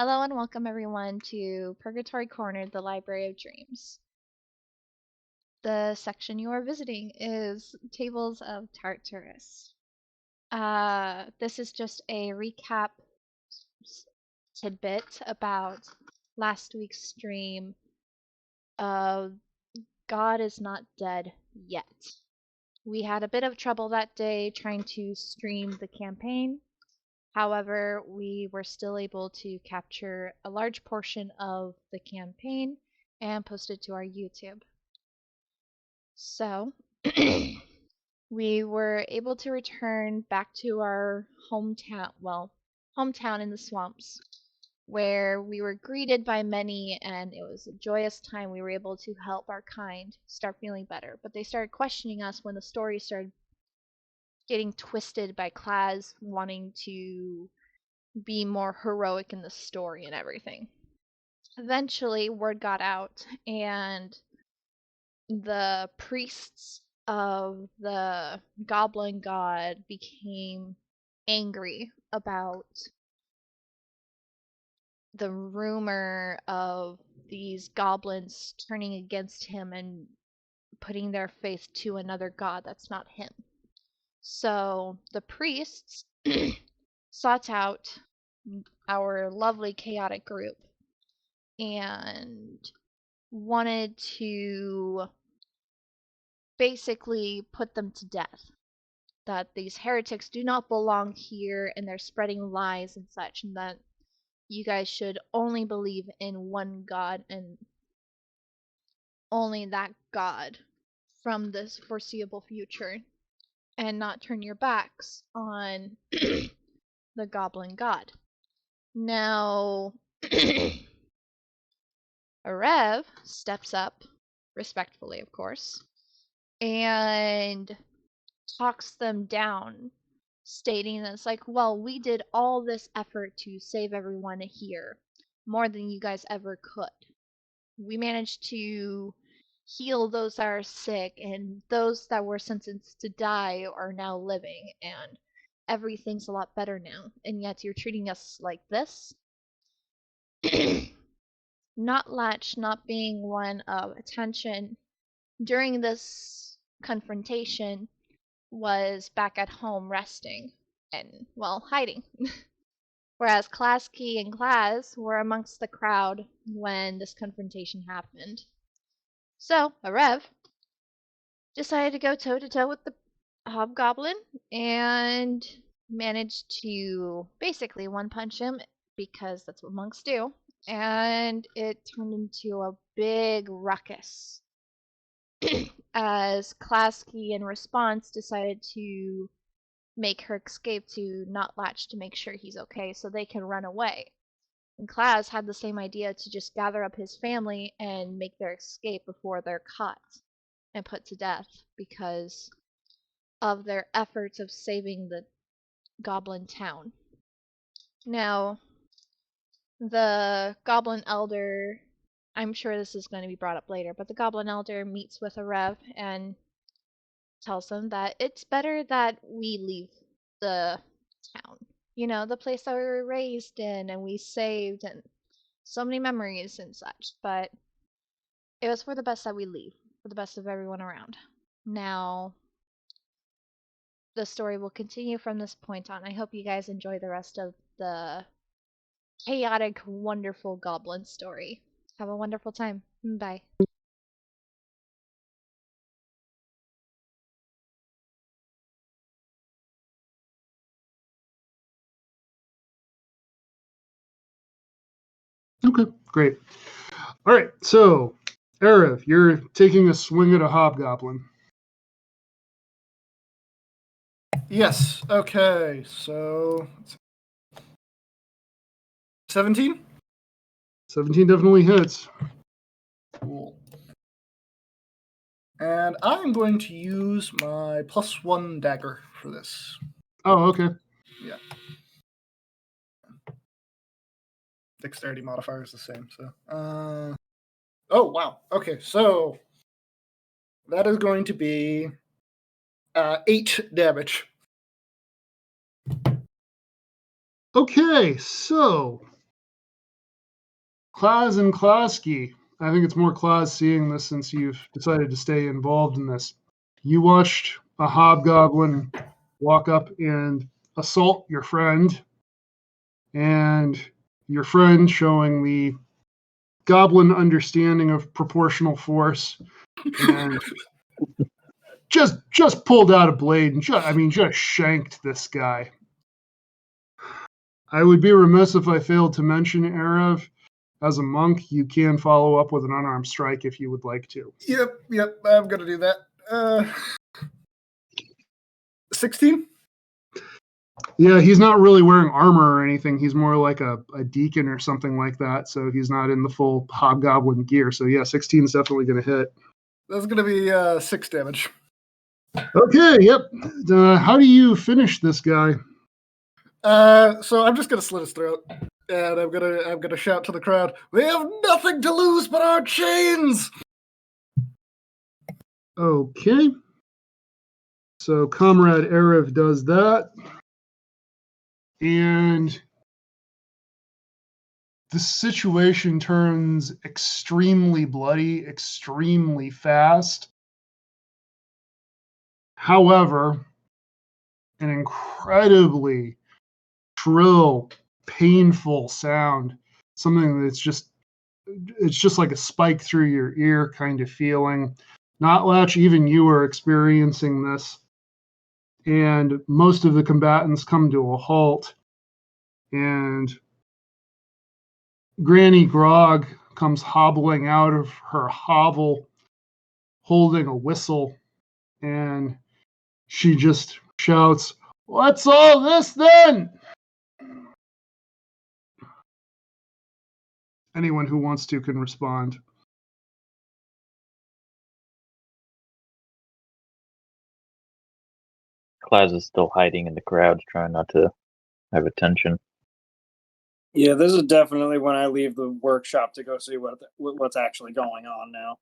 Hello and welcome everyone to Purgatory Corner, the Library of Dreams. The section you are visiting is Tables of Tartarus. This is just a recap tidbit about last week's stream of God is Not Dead Yet. We had a bit of trouble that day trying to stream the campaign. However, we were still able to capture a large portion of the campaign and post it to our YouTube. So, we were able to return back to our hometown in the swamps, where we were greeted by many and it was a joyous time. We were able to help our kind start feeling better, but they started questioning us when the story started getting twisted by Klaz wanting to be more heroic in the story and everything. Eventually, word got out, and the priests of the goblin god became angry about the rumor of these goblins turning against him and putting their faith to another god that's not him. So the priests sought out our lovely chaotic group and wanted to basically put them to death. That these heretics do not belong here and they're spreading lies and such, and that you guys should only believe in one God and only that God from this foreseeable future, and not turn your backs on the goblin god. Now, Arev steps up, respectfully, of course, and talks them down, stating that it's like, well, we did all this effort to save everyone here, more than you guys ever could. We managed to heal those that are sick, and those that were sentenced to die are now living, and everything's a lot better now, and yet you're treating us like this? Not Latch not being one of attention during this confrontation was back at home resting and, well, hiding. Whereas Klasky and Klaz were amongst the crowd when this confrontation happened. So, Arev decided to go toe-to-toe with the hobgoblin and managed to basically one-punch him, because that's what monks do, and it turned into a big ruckus as Klasky in response decided to make her escape to Not Latch to make sure he's okay so they can run away. And Klaz had the same idea to just gather up his family and make their escape before they're caught and put to death because of their efforts of saving the goblin town. Now, the goblin elder, I'm sure this is going to be brought up later, but the goblin elder meets with Arev and tells them that it's better that we leave the town. You know, the place that we were raised in and we saved and so many memories and such, but it was for the best that we leave, for the best of everyone around. Now, the story will continue from this point on. I hope you guys enjoy the rest of the chaotic, wonderful goblin story. Have a wonderful time. Bye. Okay, great. All right, so, Aerith, you're taking a swing at a hobgoblin. Yes, okay, so 17? 17 definitely hits. Cool. And I'm going to use my +1 dagger for this. Oh, okay. Yeah. Dexterity modifier is the same, so. Oh, wow. Okay, so that is going to be 8 damage. Okay, so Klaas and Klasky, I think it's more Klaas seeing this since you've decided to stay involved in this. You watched a hobgoblin walk up and assault your friend, and your friend, showing the goblin understanding of proportional force, and just pulled out a blade and just shanked this guy. I would be remiss if I failed to mention, Erev, as a monk, you can follow up with an unarmed strike if you would like to. Yep, I'm going to do that. 16? Yeah, he's not really wearing armor or anything. He's more like a deacon or something like that, so he's not in the full hobgoblin gear. So yeah, 16 is definitely going to hit. That's going to be 6 damage. Okay, yep. How do you finish this guy? So I'm just going to slit his throat. And I'm gonna shout to the crowd, "We have nothing to lose but our chains!" Okay. So Comrade Erev does that. And the situation turns extremely bloody, extremely fast. However, an incredibly shrill, painful sound, something that's it's just like a spike through your ear kind of feeling. Notlatch, even you are experiencing this. And most of the combatants come to a halt. And Granny Grog comes hobbling out of her hovel holding a whistle, and she just shouts, "What's all this then?" Anyone who wants to can respond. Klaus is still hiding in the crowd, trying not to have attention. Yeah, this is definitely when I leave the workshop to go see what's actually going on now.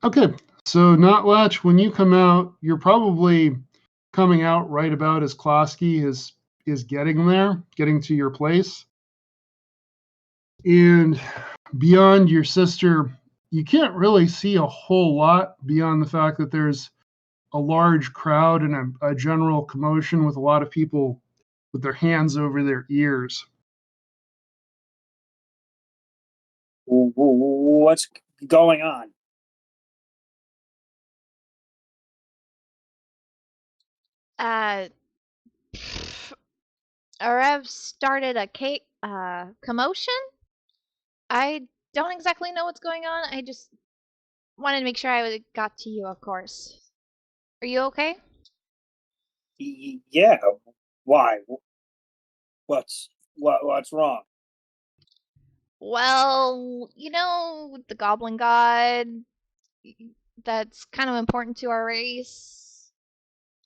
Okay, so Notlatch, when you come out, you're probably coming out right about as Klosky is getting there, getting to your place. And beyond your sister, you can't really see a whole lot beyond the fact that there's a large crowd and a general commotion with a lot of people with their hands over their ears. What's going on? Arev started a commotion. I don't exactly know what's going on. I just wanted to make sure I got to you, of course. Are you okay? Yeah. Why? What's wrong? Well, the Goblin God. That's kind of important to our race.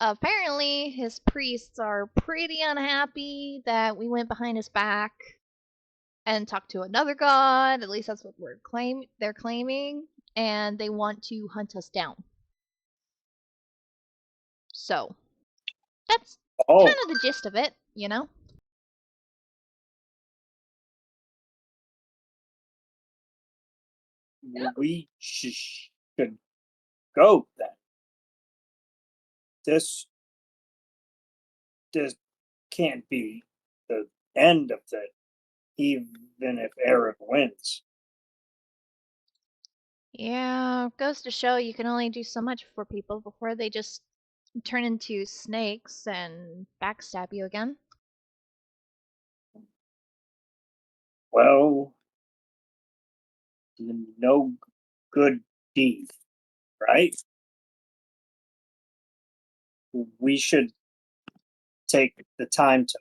Apparently, his priests are pretty unhappy that we went behind his back and talked to another god. At least that's what they're claiming, and they want to hunt us down. So that's kind of the gist of it, We should go then. This can't be the end of it, even if Eric wins. Yeah, goes to show you can only do so much for people before they just turn into snakes and backstab you again. Well, no good deed, right? We should take the time to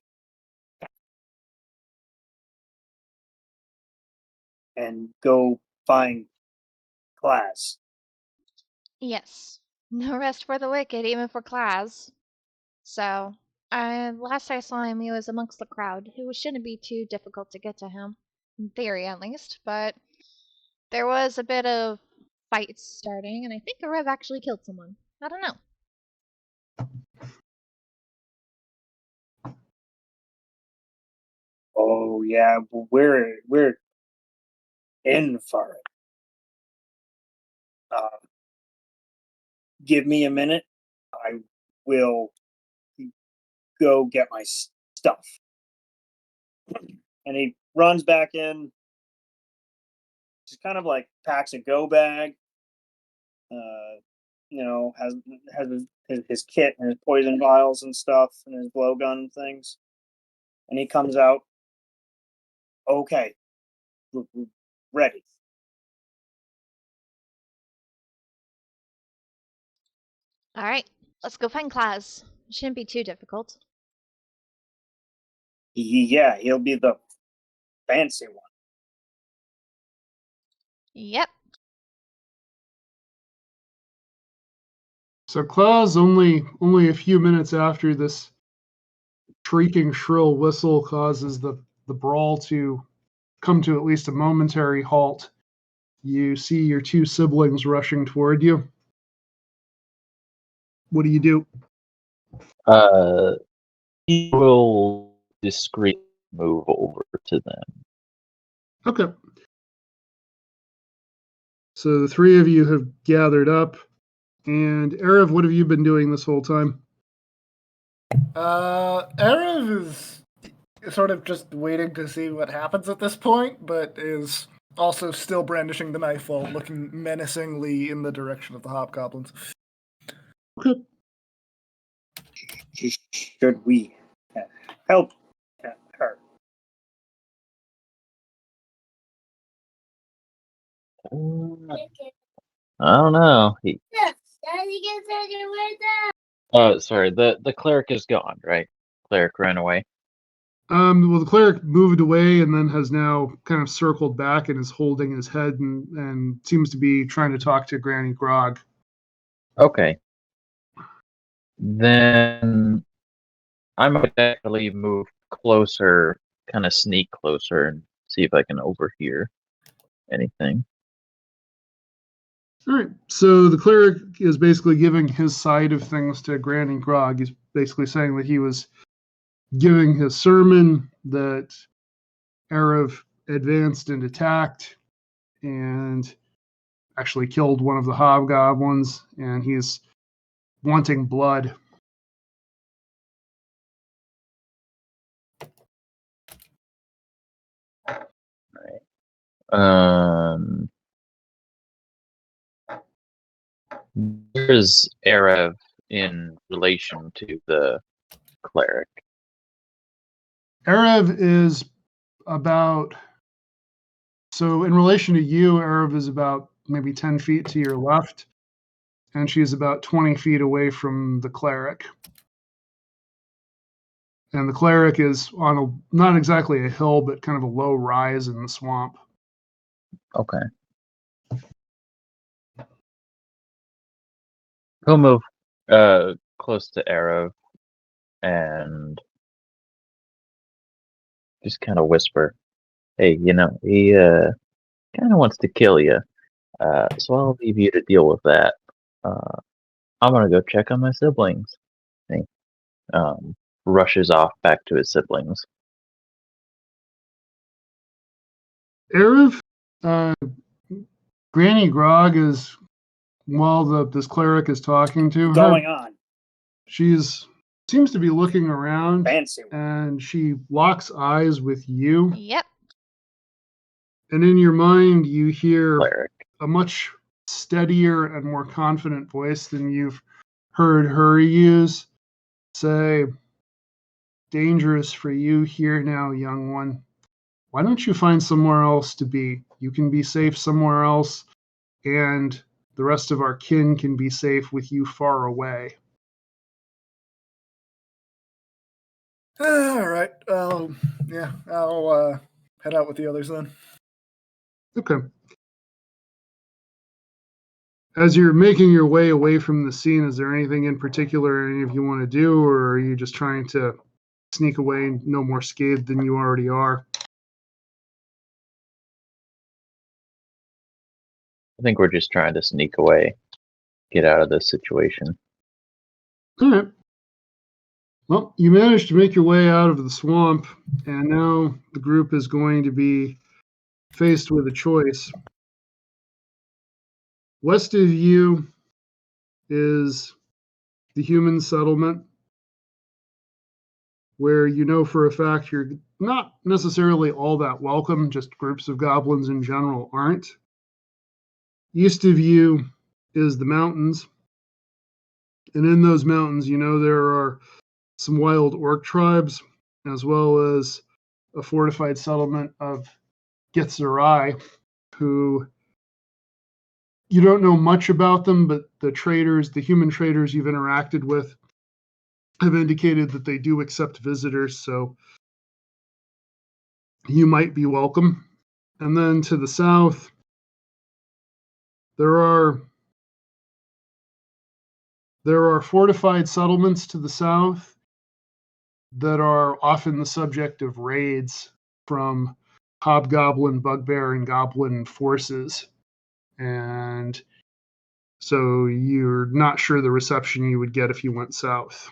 and go find class. Yes. No rest for the wicked, even for Klaas. So, last I saw him, he was amongst the crowd. It shouldn't be too difficult to get to him, in theory at least, but there was a bit of fights starting, and I think a Rev actually killed someone. I don't know. Oh yeah, we're in for it. Give me a minute. I will go get my stuff. And he runs back in. Just kind of like packs a go bag. Has his kit and his poison vials and stuff and his blowgun things. And he comes out. Okay, ready. All right, let's go find Claus. It shouldn't be too difficult. Yeah, he'll be the fancy one. Yep. So Klaus, only a few minutes after this shrieking shrill whistle causes the brawl to come to at least a momentary halt, you see your two siblings rushing toward you. What do you do? He will discreetly move over to them. Okay. So the three of you have gathered up. And Erev, what have you been doing this whole time? Erev is sort of just waiting to see what happens at this point, but is also still brandishing the knife while looking menacingly in the direction of the hobgoblins. Okay. Should we help her? I don't know. Oh, sorry. The cleric is gone, right? Cleric ran away. Well, the cleric moved away and then has now kind of circled back and is holding his head and seems to be trying to talk to Granny Grog. Okay. Then I might actually move closer, kind of sneak closer and see if I can overhear anything. All right. So the cleric is basically giving his side of things to Granny Grog. He's basically saying that he was giving his sermon, that Erev advanced and attacked and actually killed one of the hobgoblins, and he's wanting blood. Where's Erev in relation to the cleric? Erev is about, so in relation to you, Erev is about maybe 10 feet to your left, and she's about 20 feet away from the cleric. And the cleric is on a, not exactly a hill, but kind of a low rise in the swamp. Okay. He'll move close to Erev and just kind of whisper, "Hey, he kind of wants to kill you. So I'll leave you to deal with that. I'm gonna go check on my siblings." He rushes off back to his siblings. Erev, Granny Grog is, while this cleric is talking to her, Going on. she's seems to be looking around, Fancy. and she locks eyes with you. Yep. And in your mind, you hear Cleric. a much steadier and more confident voice than you've heard her use. Say, "Dangerous for you here now, young one. Why don't you find somewhere else to be? You can be safe somewhere else, and the rest of our kin can be safe with you far away." All right. Yeah, I'll head out with the others then. Okay. As you're making your way away from the scene, is there anything in particular any of you want to do, or are you just trying to sneak away no more scathed than you already are? I think we're just trying to sneak away, get out of this situation. All right. Well, you managed to make your way out of the swamp, and now the group is going to be faced with a choice. West of you is the human settlement, where you know for a fact you're not necessarily all that welcome, just groups of goblins in general aren't. East of you is the mountains, and in those mountains, you know there are some wild orc tribes, as well as a fortified settlement of Gitzerai, who you don't know much about them, but the traders, the human traders you've interacted with, have indicated that they do accept visitors, so you might be welcome. And then to the south, there are fortified settlements to the south that are often the subject of raids from hobgoblin, bugbear, and goblin forces. And so you're not sure the reception you would get if you went south.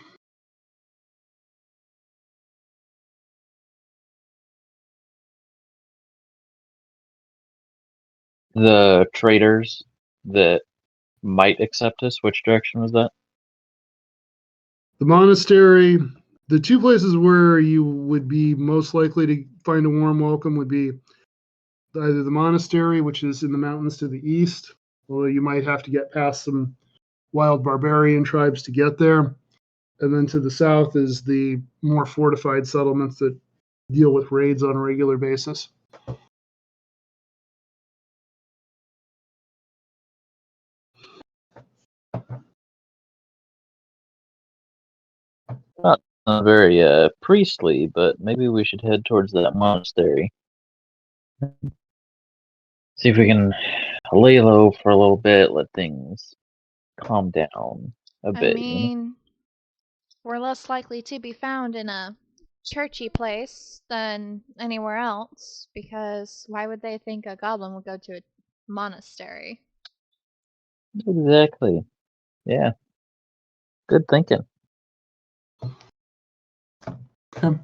The traders that might accept us, which direction was that? The monastery, the two places where you would be most likely to find a warm welcome would be either the monastery, which is in the mountains to the east, although you might have to get past some wild barbarian tribes to get there. And then to the south is the more fortified settlements that deal with raids on a regular basis. Not very priestly, but maybe we should head towards that monastery. See if we can lay low for a little bit, let things calm down a I bit. mean, we're less likely to be found in a churchy place than anywhere else, because why would they think a goblin would go to a monastery? Exactly. Yeah. Good thinking. Okay.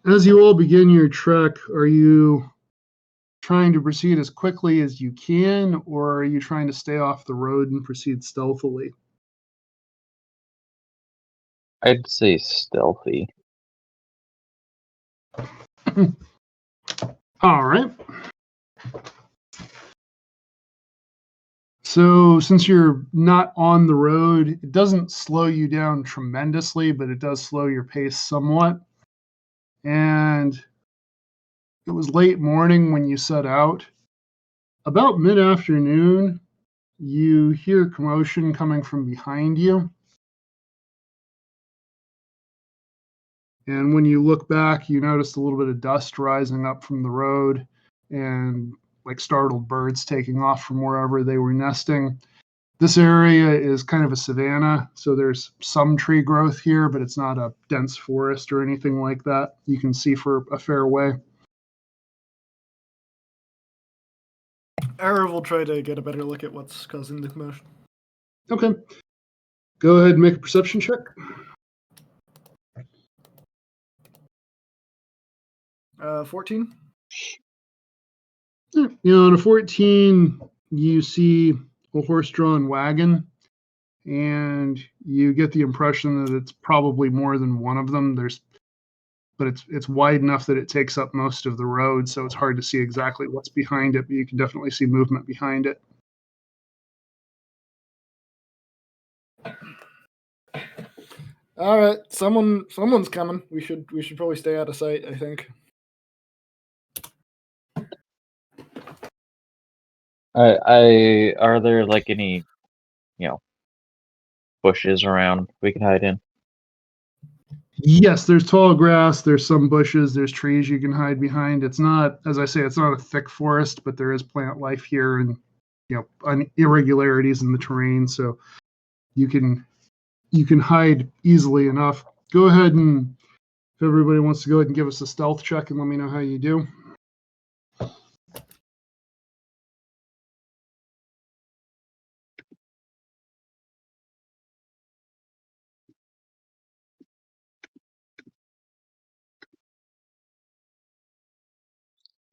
As you all begin your trek, are you trying to proceed as quickly as you can, or are you trying to stay off the road and proceed stealthily? I'd say stealthy. All right. So, since you're not on the road, it doesn't slow you down tremendously, but it does slow your pace somewhat. And it was late morning when you set out. About mid afternoon, you hear commotion coming from behind you. And when you look back, you notice a little bit of dust rising up from the road and like startled birds taking off from wherever they were nesting. This area is kind of a savanna, so there's some tree growth here, but it's not a dense forest or anything like that. You can see for a fair way. Arav will try to get a better look at what's causing the commotion. Okay. Go ahead and make a perception check. 14. You know, on a 14, you see a horse-drawn wagon, and you get the impression that it's probably more than one of them. But it's wide enough that it takes up most of the road, so it's hard to see exactly what's behind it, but you can definitely see movement behind it. All right, someone's coming. We should probably stay out of sight, I think. Are there like any, bushes around we can hide in? Yes, there's tall grass, there's some bushes, there's trees you can hide behind. It's not, as I say, it's not a thick forest, but there is plant life here and irregularities in the terrain, so you can hide easily enough. Go ahead and if everybody wants to go ahead and give us a stealth check and let me know how you do.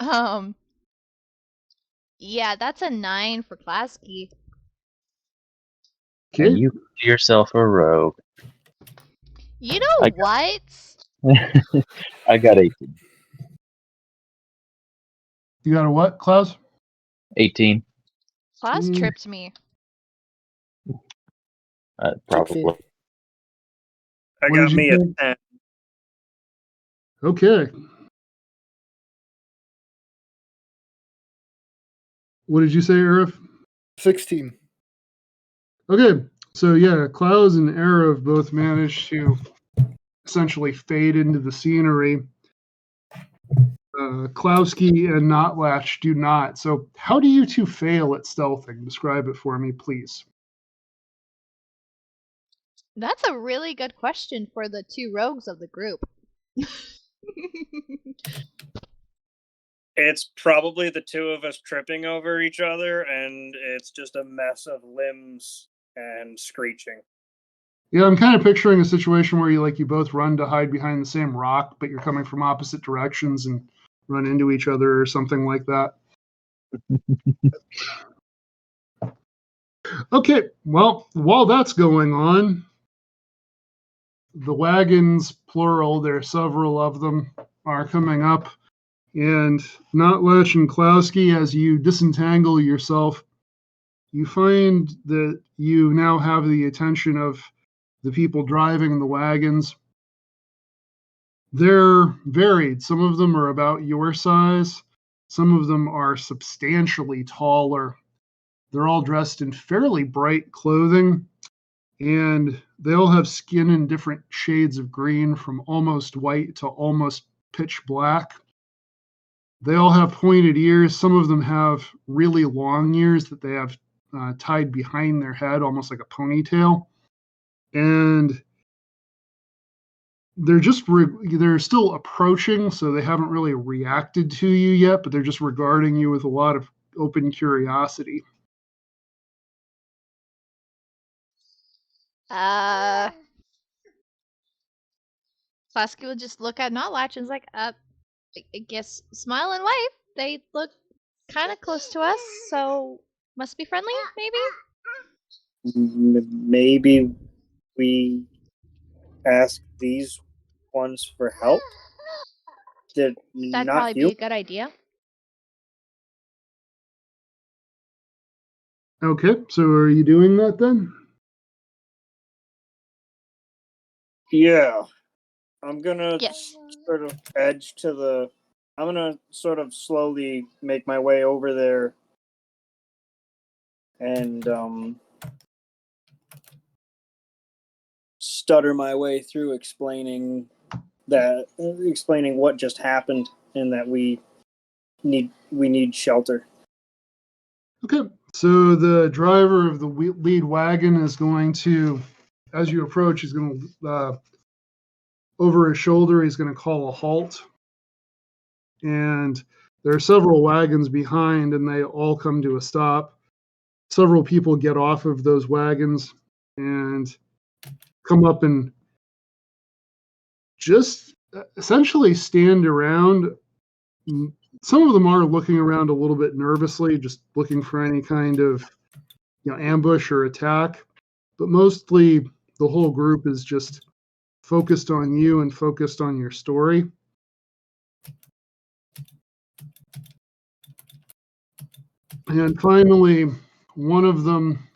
Um, yeah, that's a 9 for Klasky. And Okay. you call yourself a rogue. You know I what? I got 18. You got a what, Klaus? 18. Klaus Mm. tripped me. Probably. I What got did you me a say? 10. Okay. What did you say, Arif? 16. Okay. So yeah, Klaus and Arif both managed to essentially fade into the scenery. Klowski and Notlatch do not. So how do you two fail at stealthing? Describe it for me, please. That's a really good question for the 2 rogues of the group. It's probably the two of us tripping over each other, and it's just a mess of limbs and screeching. Yeah, I'm kind of picturing a situation where you both run to hide behind the same rock, but you're coming from opposite directions and run into each other or something like that. Okay, well, while that's going on, the wagons, plural, there are several of them, are coming up. And Notlatch and Klowski, as you disentangle yourself, you find that you now have the attention of the people driving the wagons. They're varied. Some of them are about your size. Some of them are substantially taller. They're all dressed in fairly bright clothing, and they all have skin in different shades of green, from almost white to almost pitch black. They all have pointed ears. Some of them have really long ears that they have tied behind their head, almost like a ponytail. And they're still approaching, so they haven't really reacted to you yet, but they're just regarding you with a lot of open curiosity. Klasky will just look at Notlatch and is like, I guess smile and wave. They look kind of close to us, so must be friendly, maybe? Maybe we ask these ones for help? They're That'd not probably be human. a good idea. Okay, so are you doing that then? Yeah. I'm gonna Yes. sort of edge to the. I'm gonna sort of slowly make my way over there and stutter my way through explaining what just happened and that we need shelter. Okay, so the driver of the lead wagon is going to, as you approach, he's going to, over his shoulder, he's going to call a halt. And there are several wagons behind, and they all come to a stop. Several people get off of those wagons and come up and just essentially stand around. Some of them are looking around a little bit nervously, just looking for any kind of ambush or attack. But mostly the whole group is just focused on you and focused on your story. And finally, one of them,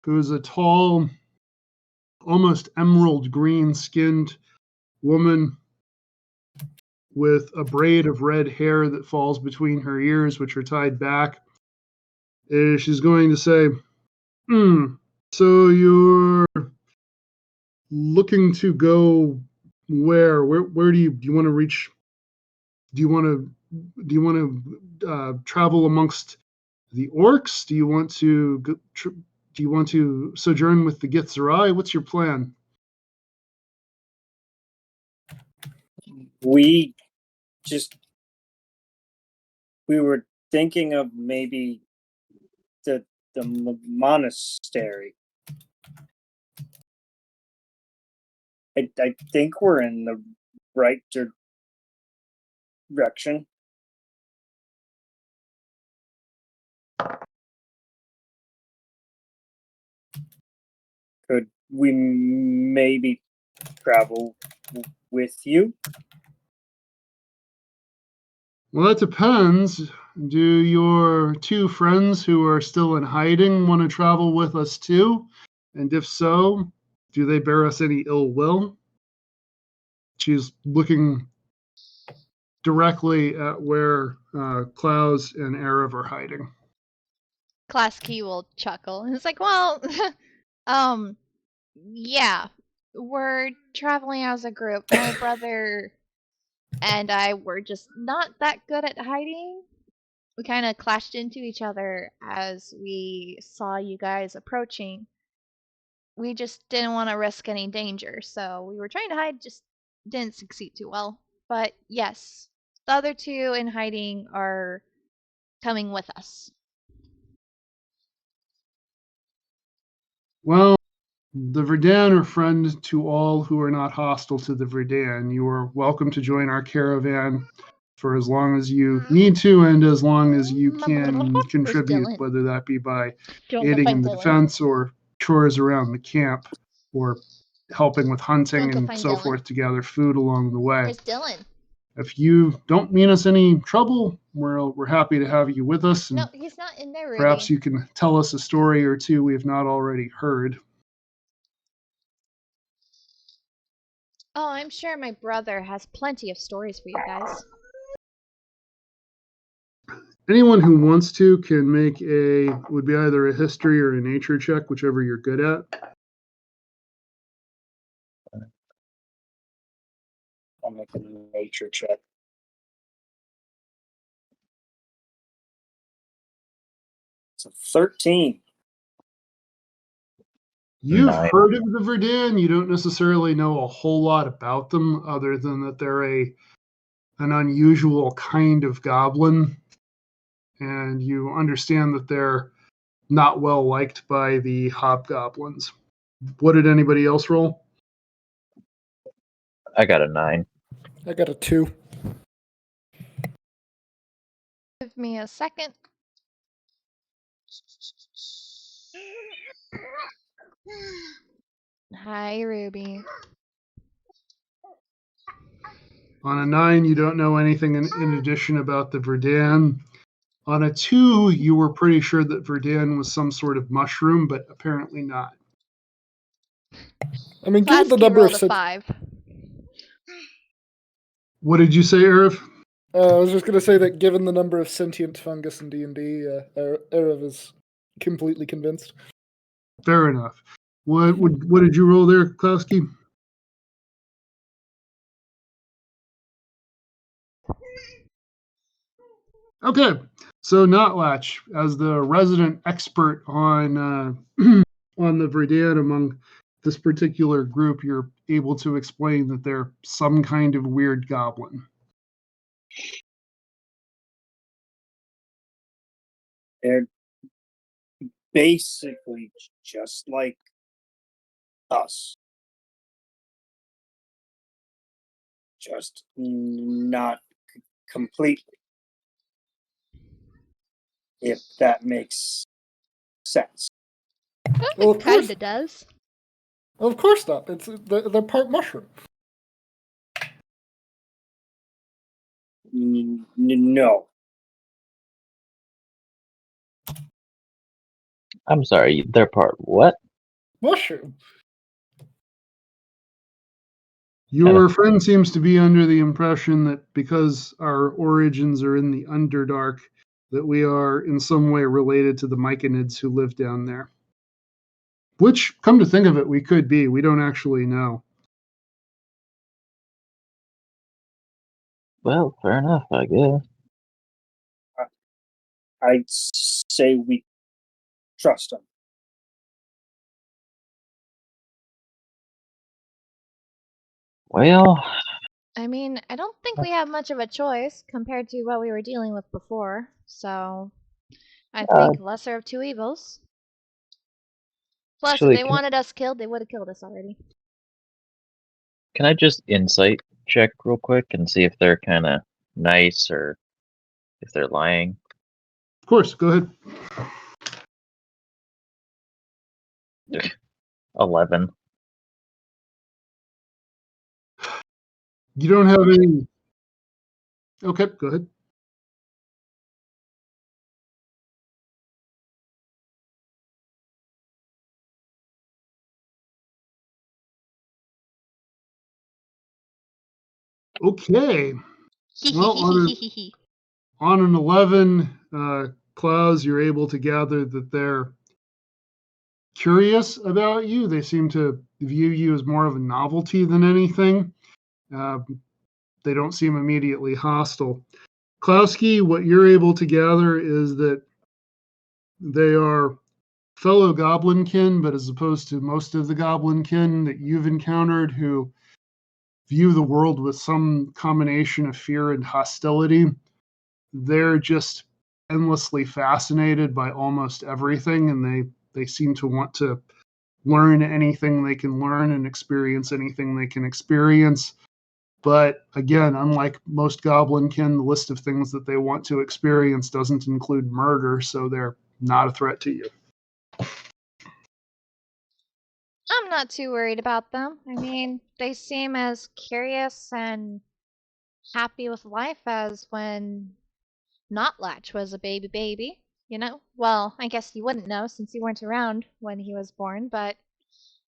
who's a tall, almost emerald green skinned woman with a braid of red hair that falls between her ears, which are tied back, she's going to say, so you're looking to go where? Where do you want to reach? Do you want to travel amongst the orcs? Do you want to sojourn with the Githzerai? What's your plan? We were thinking of maybe the monastery. I think we're in the right direction. we maybe travel with you? Well, that depends. Do your two friends who are still in hiding want to travel with us too? And if so, do they bear us any ill will? She's looking directly at where Klaus and Erev are hiding. Klasky will chuckle. And it's like, well, yeah, we're traveling as a group. My brother and I were just not that good at hiding. We kind of clashed into each other as we saw you guys approaching. We just didn't want to risk any danger, so we were trying to hide, just didn't succeed too well. But yes, the other two in hiding are coming with us. Well, the Verdan are friend to all who are not hostile to the Verdan. You are welcome to join our caravan for as long as you need to and as long as you can contribute, Dylan? whether that be by Don't aiding go in find the Dylan. defense or chores around the camp or helping with hunting Don't go and find so Dylan. forth to gather food along the way. Where's Dylan? If you don't mean us any trouble, we're happy to have you with us, and No, he's not in there, Ruby. perhaps you can tell us a story or two we have not already heard. Oh, I'm sure my brother has plenty of stories for you guys. Anyone who wants to can make would be either a history or a nature check, whichever you're good at. I'll make a nature check. It's a 13. You've Nine. heard of the Verdan. You don't necessarily know a whole lot about them, other than that they're an unusual kind of goblin, and you understand that they're not well liked by the hobgoblins. What did anybody else roll? I got a 9. I got a 2. Give me a second. Hi, Ruby. On a 9, you don't know anything in addition about the Verdan. On a 2, you were pretty sure that Verdan was some sort of mushroom, but apparently not. I mean, given the Klasky number rolled of a 5. What did you say, Arif? I was just going to say that given the number of sentient fungus in D&D, Erev is completely convinced. Fair enough. What did you roll there, Klowski? Okay, so Notlatch, as the resident expert on on the Verdan among this particular group, you're able to explain that they're some kind of weird goblin. They're basically just like us. Just not completely. If that makes sense. Well, of course, Kinda does. of course not. They're part mushroom. No. I'm sorry, they're part what? Mushroom. Your friend seems to be under the impression that because our origins are in the Underdark, that we are in some way related to the Myconids who live down there. Which, come to think of it, we could be. We don't actually know. Well, fair enough, I guess. I'd say we trust them. Well, I mean, I don't think we have much of a choice compared to what we were dealing with before, so I think lesser of two evils. Plus, actually, if they wanted us killed, they would have killed us already. can I just insight check real quick and see if they're kind of nice or if they're lying? Of course, go ahead. 11. You don't have any. Okay, go ahead. Okay. Well, on an 11, Klaus, you're able to gather that they're curious about you. They seem to view you as more of a novelty than anything. They don't seem immediately hostile. Klowski, what you're able to gather is that they are fellow goblinkin, but as opposed to most of the goblinkin that you've encountered who view the world with some combination of fear and hostility, they're just endlessly fascinated by almost everything, and they seem to want to learn anything they can learn and experience anything they can experience. But again, unlike most goblinkin, the list of things that they want to experience doesn't include murder, so they're not a threat to you. I'm not too worried about them. I mean, they seem as curious and happy with life as when Notlatch was a baby, you know? Well, I guess you wouldn't know since you weren't around when he was born, but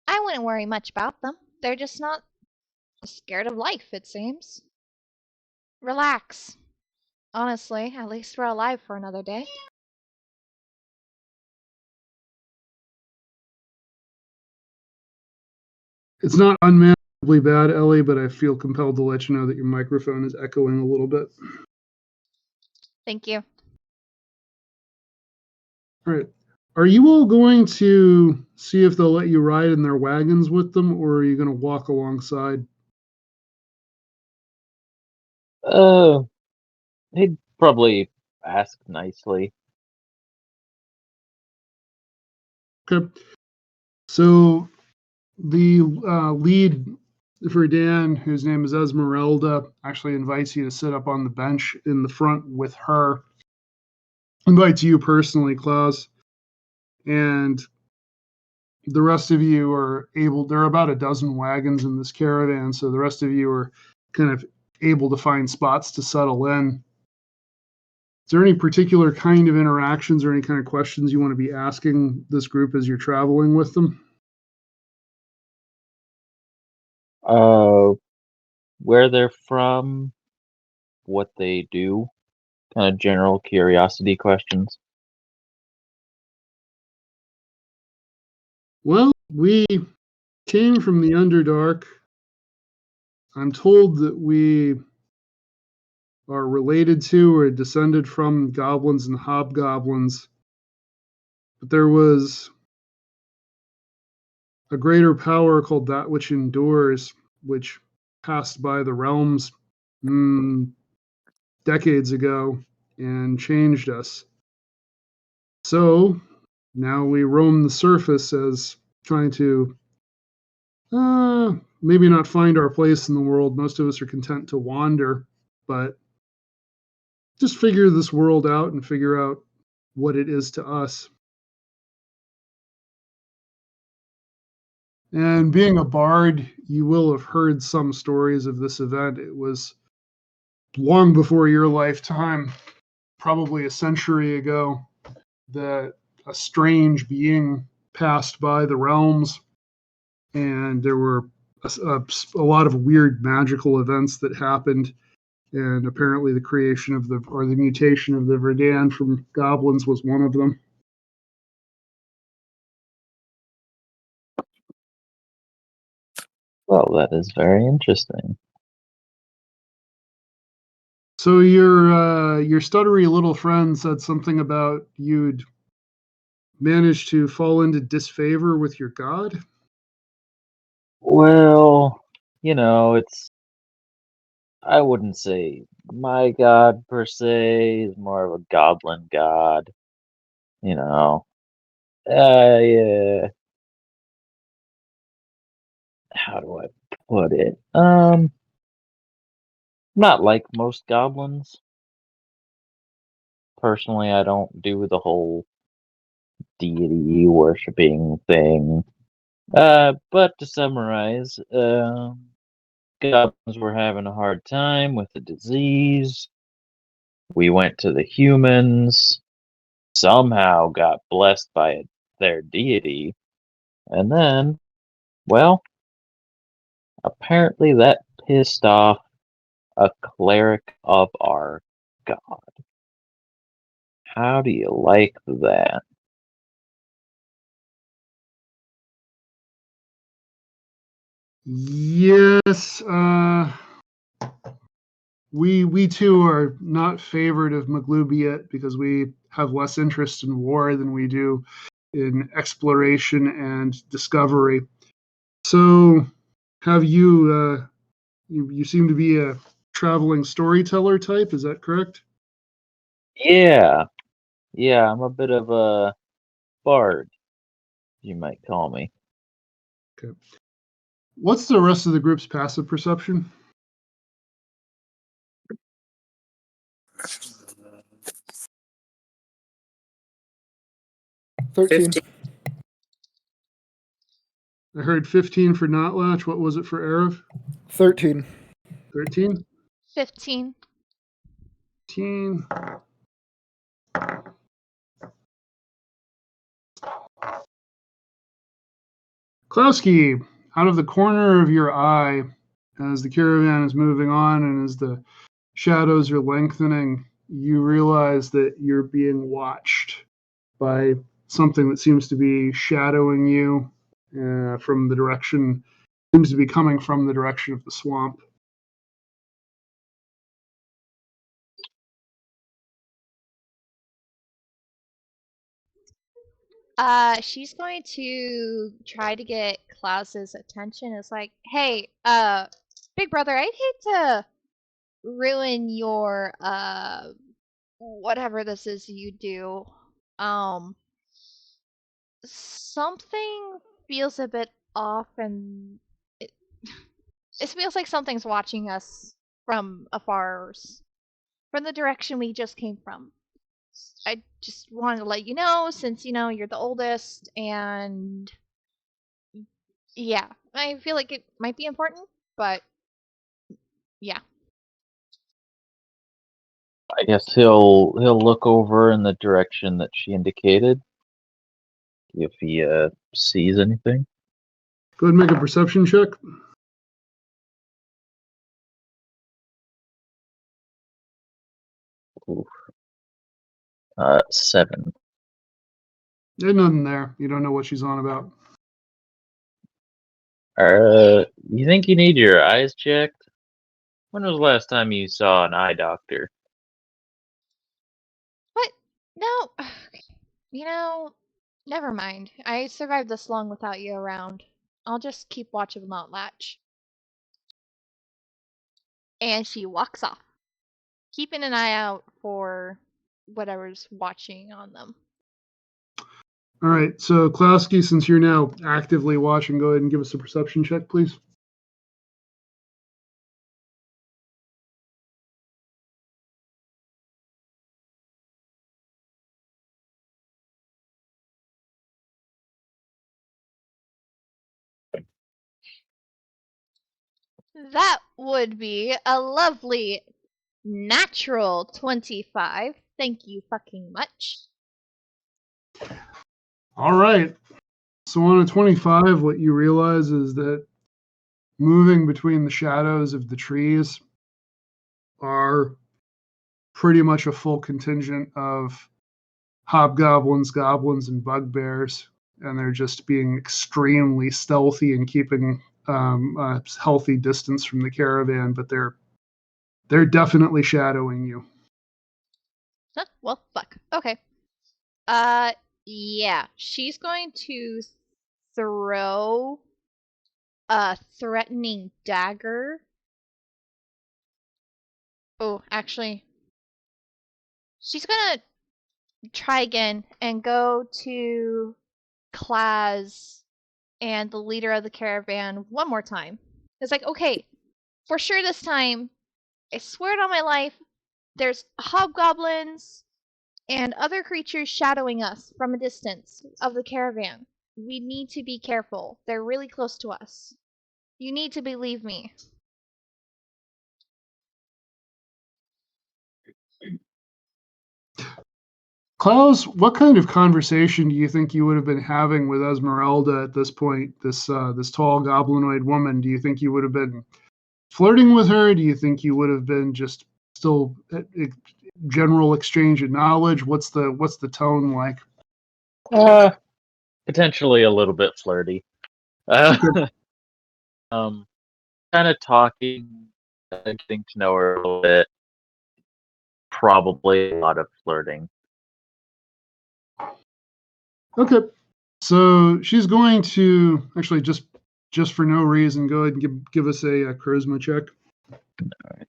I wouldn't worry much about them. They're just not scared of life, it seems. Relax. Honestly, at least we're alive for another day. It's not unmanageably bad, Ellie, but I feel compelled to let you know that your microphone is echoing a little bit. Thank you. All right. Are you all going to see if they'll let you ride in their wagons with them, or are you going to walk alongside? He'd probably ask nicely. Okay. So the lead for Dan, whose name is Esmeralda, actually invites you to sit up on the bench in the front with her. Invites you personally, Klaus. And the rest of you are able, there are about a dozen wagons in this caravan, so the rest of you are kind of able to find spots to settle in. Is there any particular kind of interactions or any kind of questions you want to be asking this group as you're traveling with them? Where they're from, what they do, kind of general curiosity questions. Well, we came from the Underdark. I'm told that we are related to or descended from goblins and hobgoblins. But there was a greater power called that which endures, which passed by the realms decades ago and changed us. So now we roam the surface as trying to maybe not find our place in the world. Most of us are content to wander, but just figure this world out and figure out what it is to us. And being a bard, you will have heard some stories of this event. It was long before your lifetime, probably a century ago, that a strange being passed by the realms, and there were a lot of weird magical events that happened. And apparently the creation of the mutation of the Verdan from goblins was one of them. Well, that is very interesting. So your stuttery little friend said something about you'd managed to fall into disfavor with your god? Well, I wouldn't say my god per se, is more of a goblin god. Yeah. How do I put it? Not like most goblins. Personally, I don't do the whole deity worshipping thing. But to summarize, goblins were having a hard time with the disease. We went to the humans, somehow got blessed by their deity, and then, well, apparently that pissed off a cleric of our god. How do you like that? Yes, we too are not favored of Maglubiet because we have less interest in war than we do in exploration and discovery. So, have you seem to be a traveling storyteller type? Is that correct? Yeah, I'm a bit of a bard, you might call me. Okay. What's the rest of the group's passive perception? $13. 15. I heard 15 for Notlatch. What was it for Arev? 13. 13? 15. 15. Klowski, out of the corner of your eye, as the caravan is moving on and as the shadows are lengthening, you realize that you're being watched by something that seems to be shadowing you from the direction, seems to be coming from the direction of the swamp. She's going to try to get Klaus's attention. It's like, hey, big brother, I'd hate to ruin your, whatever this is you do. Um, something feels a bit off, and it feels like something's watching us from afar, from the direction we just came from. I just wanted to let you know, since you're the oldest, and yeah, I feel like it might be important, but yeah. I guess he'll look over in the direction that she indicated if he sees anything. Go ahead and make a perception check. Oof. 7. There's nothing there. You don't know what she's on about. You think you need your eyes checked? When was the last time you saw an eye doctor? What? No. Never mind. I survived this long without you around. I'll just keep watch of Latch. And she walks off, keeping an eye out for whatever's watching on them. All right, so Klowski, since you're now actively watching, go ahead and give us a perception check, please. That would be a lovely natural 25. Thank you fucking much. All right. So on a 25, what you realize is that moving between the shadows of the trees are pretty much a full contingent of hobgoblins, goblins, and bugbears, and they're just being extremely stealthy and keeping a healthy distance from the caravan, but they're definitely shadowing you. Huh? Well, fuck. Okay. Yeah. She's going to throw a threatening dagger. Oh, actually, she's gonna try again and go to Klaz and the leader of the caravan one more time. It's like, okay, for sure this time, I swear it on my life, there's hobgoblins and other creatures shadowing us from a distance of the caravan. we need to be careful. They're really close to us. You need to believe me. Klaus, what kind of conversation do you think you would have been having with Esmeralda at this point? This tall goblinoid woman. Do you think you would have been flirting with her? Do you think you would have been just still general exchange of knowledge? What's the tone like? Potentially a little bit flirty. Kind of talking, getting to know her a little bit. Probably a lot of flirting. Okay, so she's going to actually just for no reason go ahead and give us a charisma check. All right.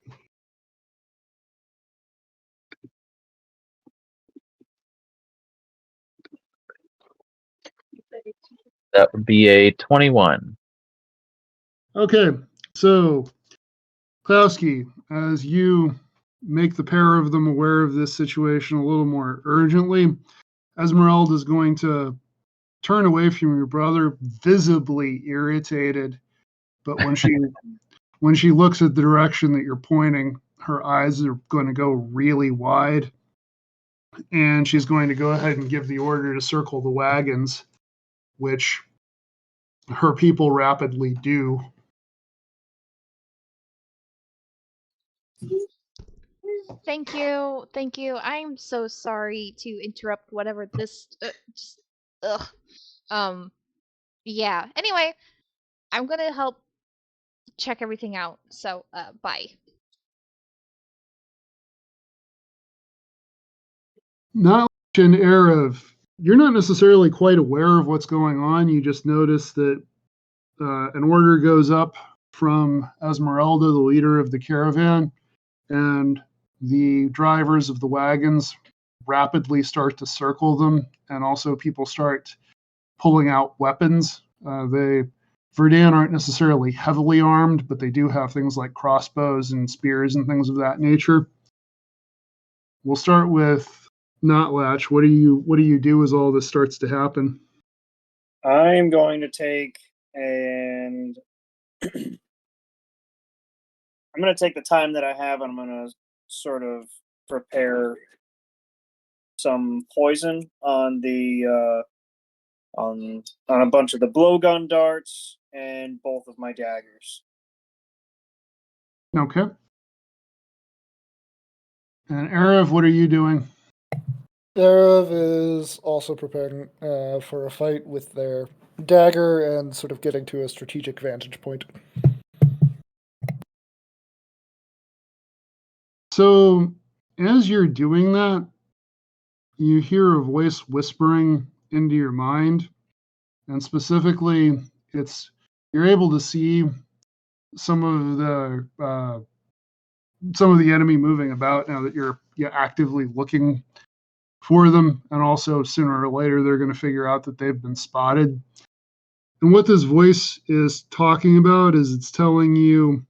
That would be a 21. Okay, so Klowski, as you make the pair of them aware of this situation a little more urgently, Esmeralda is going to turn away from your brother, visibly irritated. But when she looks at the direction that you're pointing, her eyes are going to go really wide, and she's going to go ahead and give the order to circle the wagons, which her people rapidly do. Thank you. Thank you. I'm so sorry to interrupt whatever this just ugh. Yeah. Anyway, I'm going to help check everything out. So, bye. Not an air of, you're not necessarily quite aware of what's going on. You just notice that an order goes up from Esmeralda, the leader of the caravan, and the drivers of the wagons rapidly start to circle them, and also people start pulling out weapons. Verdun aren't necessarily heavily armed, but they do have things like crossbows and spears and things of that nature. We'll start with Notlatch. What do you do as all this starts to happen? I'm going to take and I'm going to take the time that I have, and I'm going to sort of prepare some poison on the on a bunch of the blowgun darts and both of my daggers. Okay. And Arev, what are you doing? Arev is also preparing for a fight with their dagger and sort of getting to a strategic vantage point. So, as you're doing that, you hear a voice whispering into your mind, and specifically, you're able to see some of the enemy moving about now that you're actively looking for them, and also sooner or later they're going to figure out that they've been spotted. And what this voice is talking about is it's telling you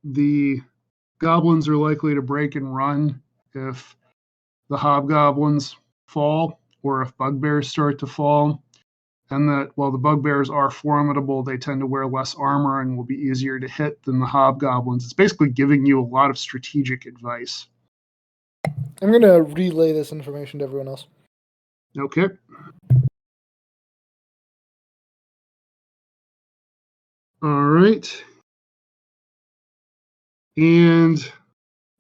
the goblins are likely to break and run if the hobgoblins fall or if bugbears start to fall, and that while the bugbears are formidable, they tend to wear less armor and will be easier to hit than the hobgoblins. It's basically giving you a lot of strategic advice. I'm going to relay this information to everyone else. Okay. All right. And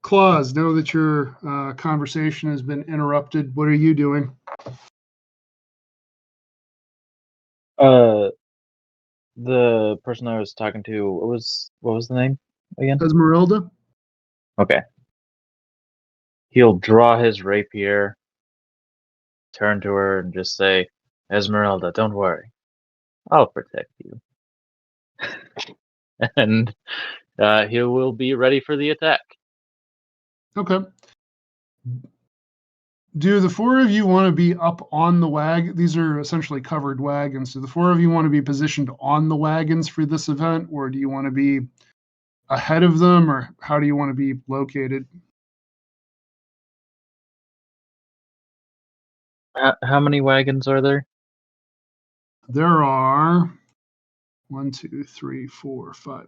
Claus, know that your conversation has been interrupted. What are you doing? The person I was talking to, what was the name again? Esmeralda? Okay. He'll draw his rapier, turn to her, and just say, "Esmeralda, don't worry. I'll protect you." And he will be ready for the attack. Okay. Do the four of you want to be up on the wagon? These are essentially covered wagons. Do the four of you want to be positioned on the wagons for this event, or do you want to be ahead of them, or how do you want to be located? How many wagons are there? there are 1, 2, 3, 4, 5.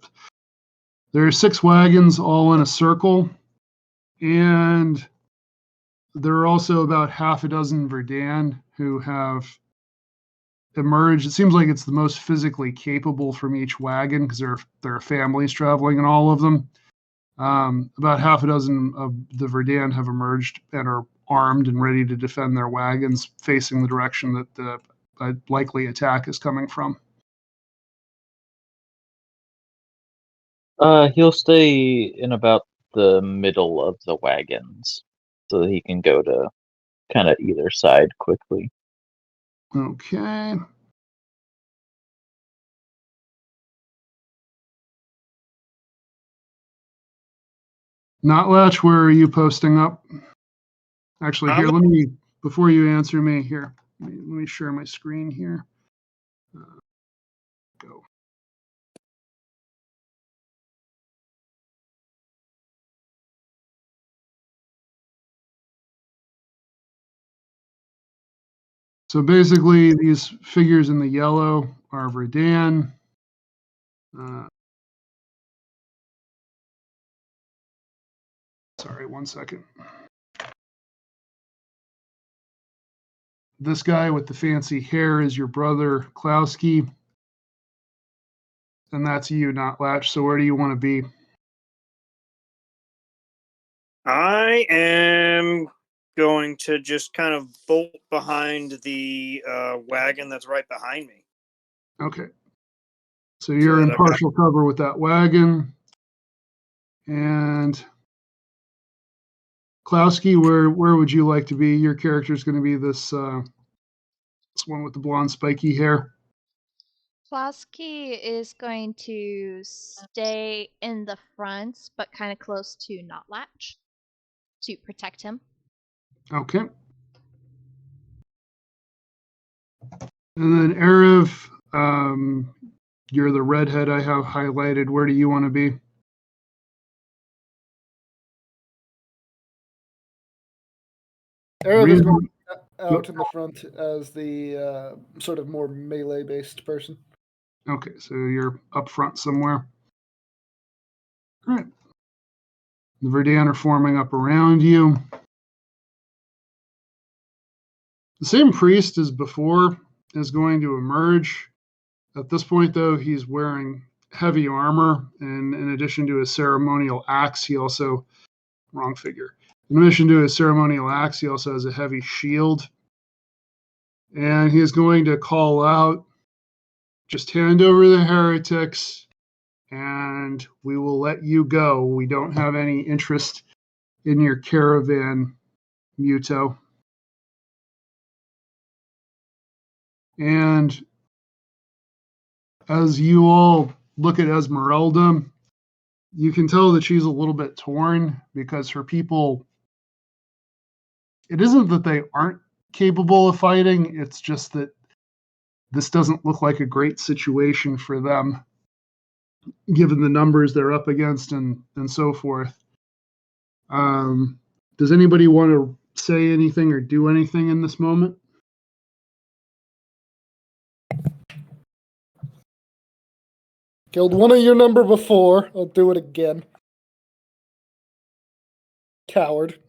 There are 6 wagons all in a circle, and there are also about half a dozen Verdun who have emerged. It seems like it's the most physically capable from each wagon because there are families traveling in all of them. About half a dozen of the Verdun have emerged and are armed and ready to defend their wagons, facing the direction that the likely attack is coming from. He'll stay in about the middle of the wagons so that he can go to kind of either side quickly. Okay. Notlatch, where are you posting up? Actually, here, before you answer me, here, let me share my screen here. Go. So basically, these figures in the yellow are Verdun. Sorry, 1 second. This guy with the fancy hair is your brother, Klowski. And that's you, Notlatch. So where do you want to be? I am going to just kind of bolt behind the wagon that's right behind me. Okay. So you're in partial cover with that wagon. And Klowski, where would you like to be? Your character is going to be this one with the blonde spiky hair. Plosky is going to stay in the front, but kind of close to Notlatch to protect him. Okay. And then Erev, you're the redhead I have highlighted. Where do you want to be? Erev is going out in the front as the sort of more melee-based person. Okay, so you're up front somewhere. All right. The Verdun are forming up around you. The same priest as before is going to emerge. At this point, though, he's wearing heavy armor, and in addition to his ceremonial axe, he also, wrong figure. In addition to his ceremonial axe, he also has a heavy shield. And he's going to call out, just hand over the heretics, and we will let you go. We don't have any interest in your caravan, Muto. And as you all look at Esmeralda, you can tell that she's a little bit torn because her people, it isn't that they aren't capable of fighting, it's just that this doesn't look like a great situation for them, given the numbers they're up against and so forth. Does anybody want to say anything or do anything in this moment? Killed one of your number before. I'll do it again. Coward.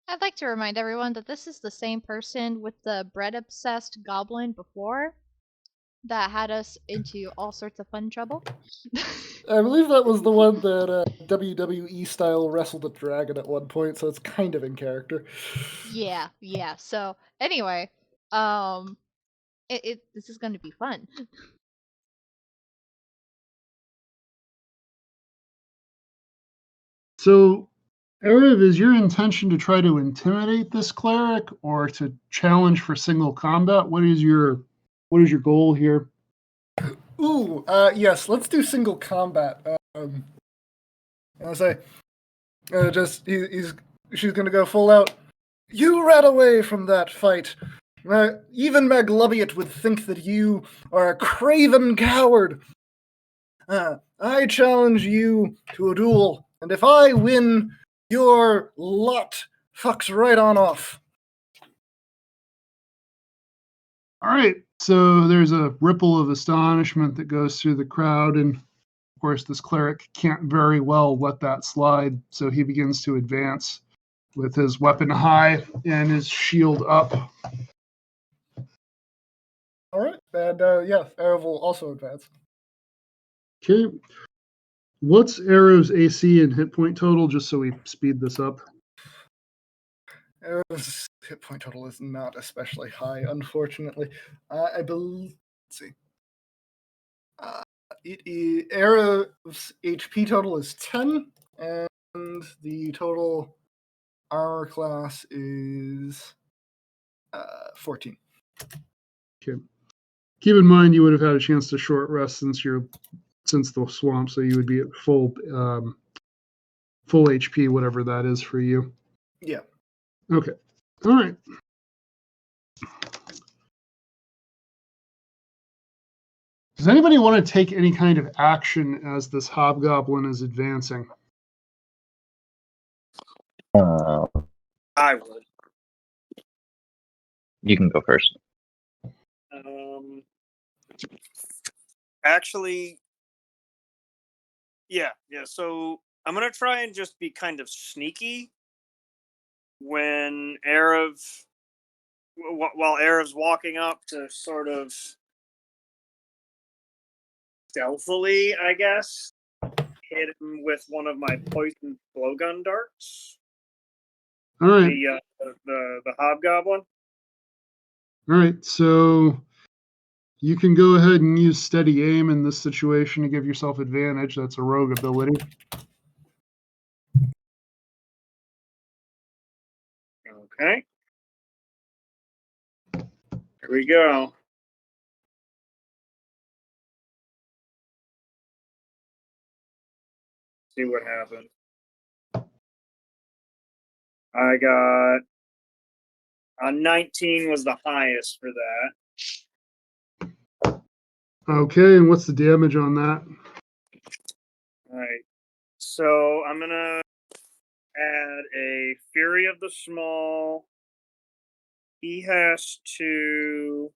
I'd like to remind everyone that this is the same person with the bread-obsessed goblin before that had us into all sorts of fun trouble. I believe that was the one that WWE style wrestled a dragon at one point, so it's kind of in character. Yeah. So anyway, this is going to be fun. So, Erev, is your intention to try to intimidate this cleric or to challenge for single combat? What is your goal here? Ooh, yes, let's do single combat. I'll say, she's gonna go full out. You ran away from that fight. Even Maglubiot would think that you are a craven coward. I challenge you to a duel, and if I win, your lot fucks right on off. All right, so there's a ripple of astonishment that goes through the crowd, and of course this cleric can't very well let that slide, so he begins to advance with his weapon high and his shield up. All right, and yeah, Arav will also advance. Okay. What's Arrow's AC and hit point total, just so we speed this up? Arav's hit point total is not especially high, unfortunately. I believe. Let's see. Arav's HP total is 10, and the total armor class is 14. Okay. Keep in mind you would have had a chance to short rest since the swamp, so you would be at full HP, whatever that is for you. Yeah. Okay. All right. Does anybody want to take any kind of action as this hobgoblin is advancing? I would. You can go first. Actually, yeah. So I'm gonna try and just be kind of sneaky when while Arav's walking up, to sort of stealthily, I guess, hit him with one of my poisoned blowgun darts. All right. The hobgoblin. All right. So you can go ahead and use steady aim in this situation to give yourself advantage. That's a rogue ability. Okay. Here we go. See what happens. I got a 19 was the highest for that. Okay, and what's the damage on that? All right. So I'm gonna add a Fury of the Small. He has to.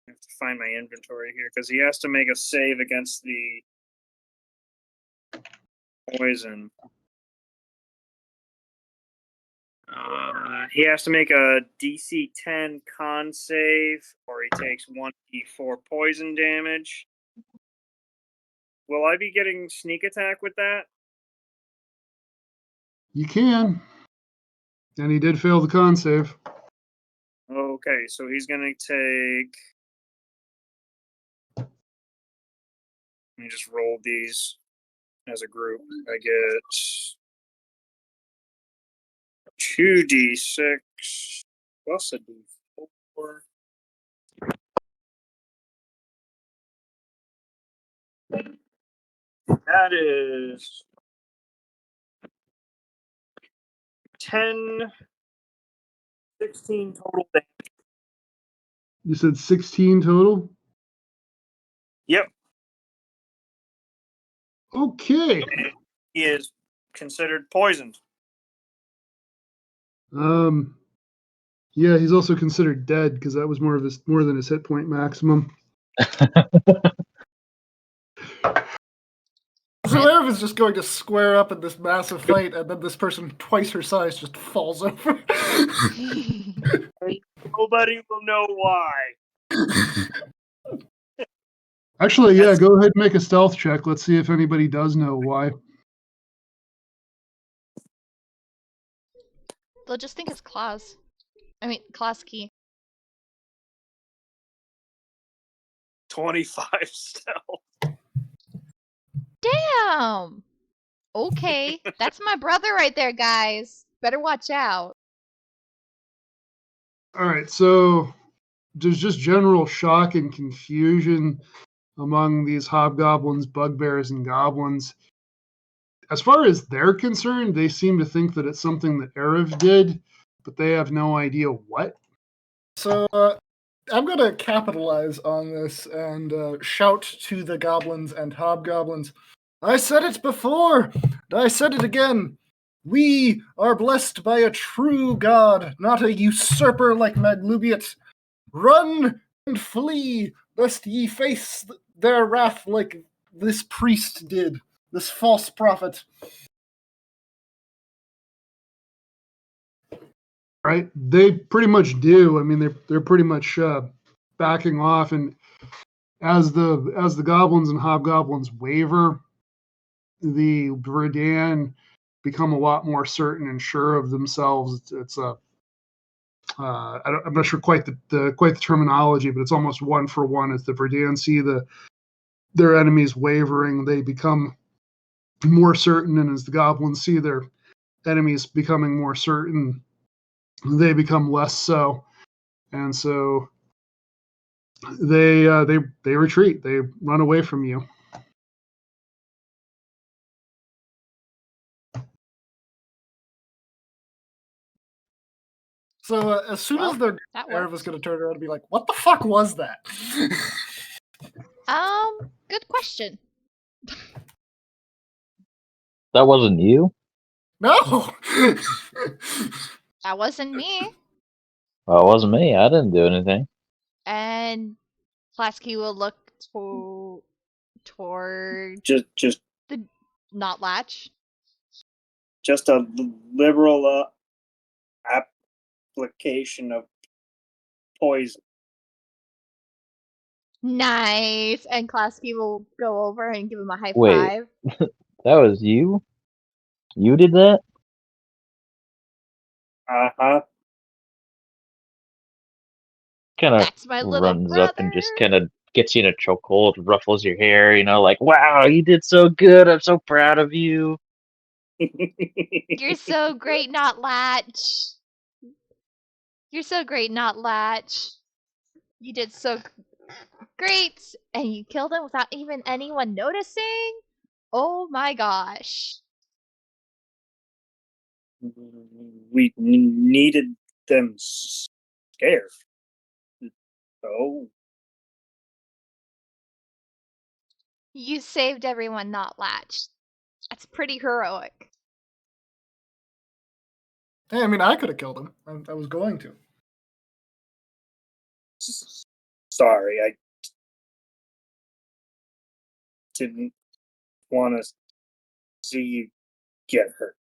I have to find my inventory here because he has to make a save against the poison. He has to make a DC 10 con save, or he takes 1d4 poison damage. Will I be getting sneak attack with that? You can. And he did fail the con save. Okay, so he's going to take... Let me just roll these as a group. I get 2d6 plus a d4. That is 10, 16 total damage. You said 16 total? Yep. Okay. He is considered poisoned. Yeah, he's also considered dead because that was more than his hit point maximum. So Arav is just going to square up in this massive fight, and then this person twice her size just falls over. Nobody will know why. Actually, yeah, go ahead and make a stealth check. Let's see if anybody does know why. They'll just think it's Klaus. I mean, Klasky. 25 stealth. Damn! Okay, that's my brother right there, guys. Better watch out. All right, so there's just general shock and confusion among these hobgoblins, bugbears, and goblins. As far as they're concerned, they seem to think that it's something that Arav did, but they have no idea what. So I'm going to capitalize on this and shout to the goblins and hobgoblins. I said it before, and I said it again. We are blessed by a true god, not a usurper like Maglubiot. Run and flee, lest ye face their wrath like this priest did, this false prophet. Right? They pretty much do. I mean, they're pretty much backing off, and as the goblins and hobgoblins waver, the Verdan become a lot more certain and sure of themselves. It's a I'm not sure quite the terminology, but it's almost one for one. As the Verdan see their enemies wavering, they become more certain, and as the goblins see their enemies becoming more certain, they become less so, and so they retreat. They run away from you. So as soon as the that Erev works. is going to turn around and be like, "What the fuck was that?" Good question. That wasn't you? No. That wasn't me. Well, it wasn't me. I didn't do anything. And Plasky will look toward Just the not latch. just a liberal application of poison. Nice. And Klasky will go over and give him a high Wait. five. That was you? You did that? Uh-huh. Kind of That's my little runs brother. up and just kind of gets you in a chokehold, ruffles your hair, like, wow, you did so good. I'm so proud of you. You're so great, not latch. You're so great, not latch. You did so great, and you killed him without even anyone noticing. Oh my gosh. We needed them scared. Oh, You saved everyone, not latch. That's pretty heroic. Hey, I mean, I could have killed him. I was going to. sorry, I didn't want to see you get hurt.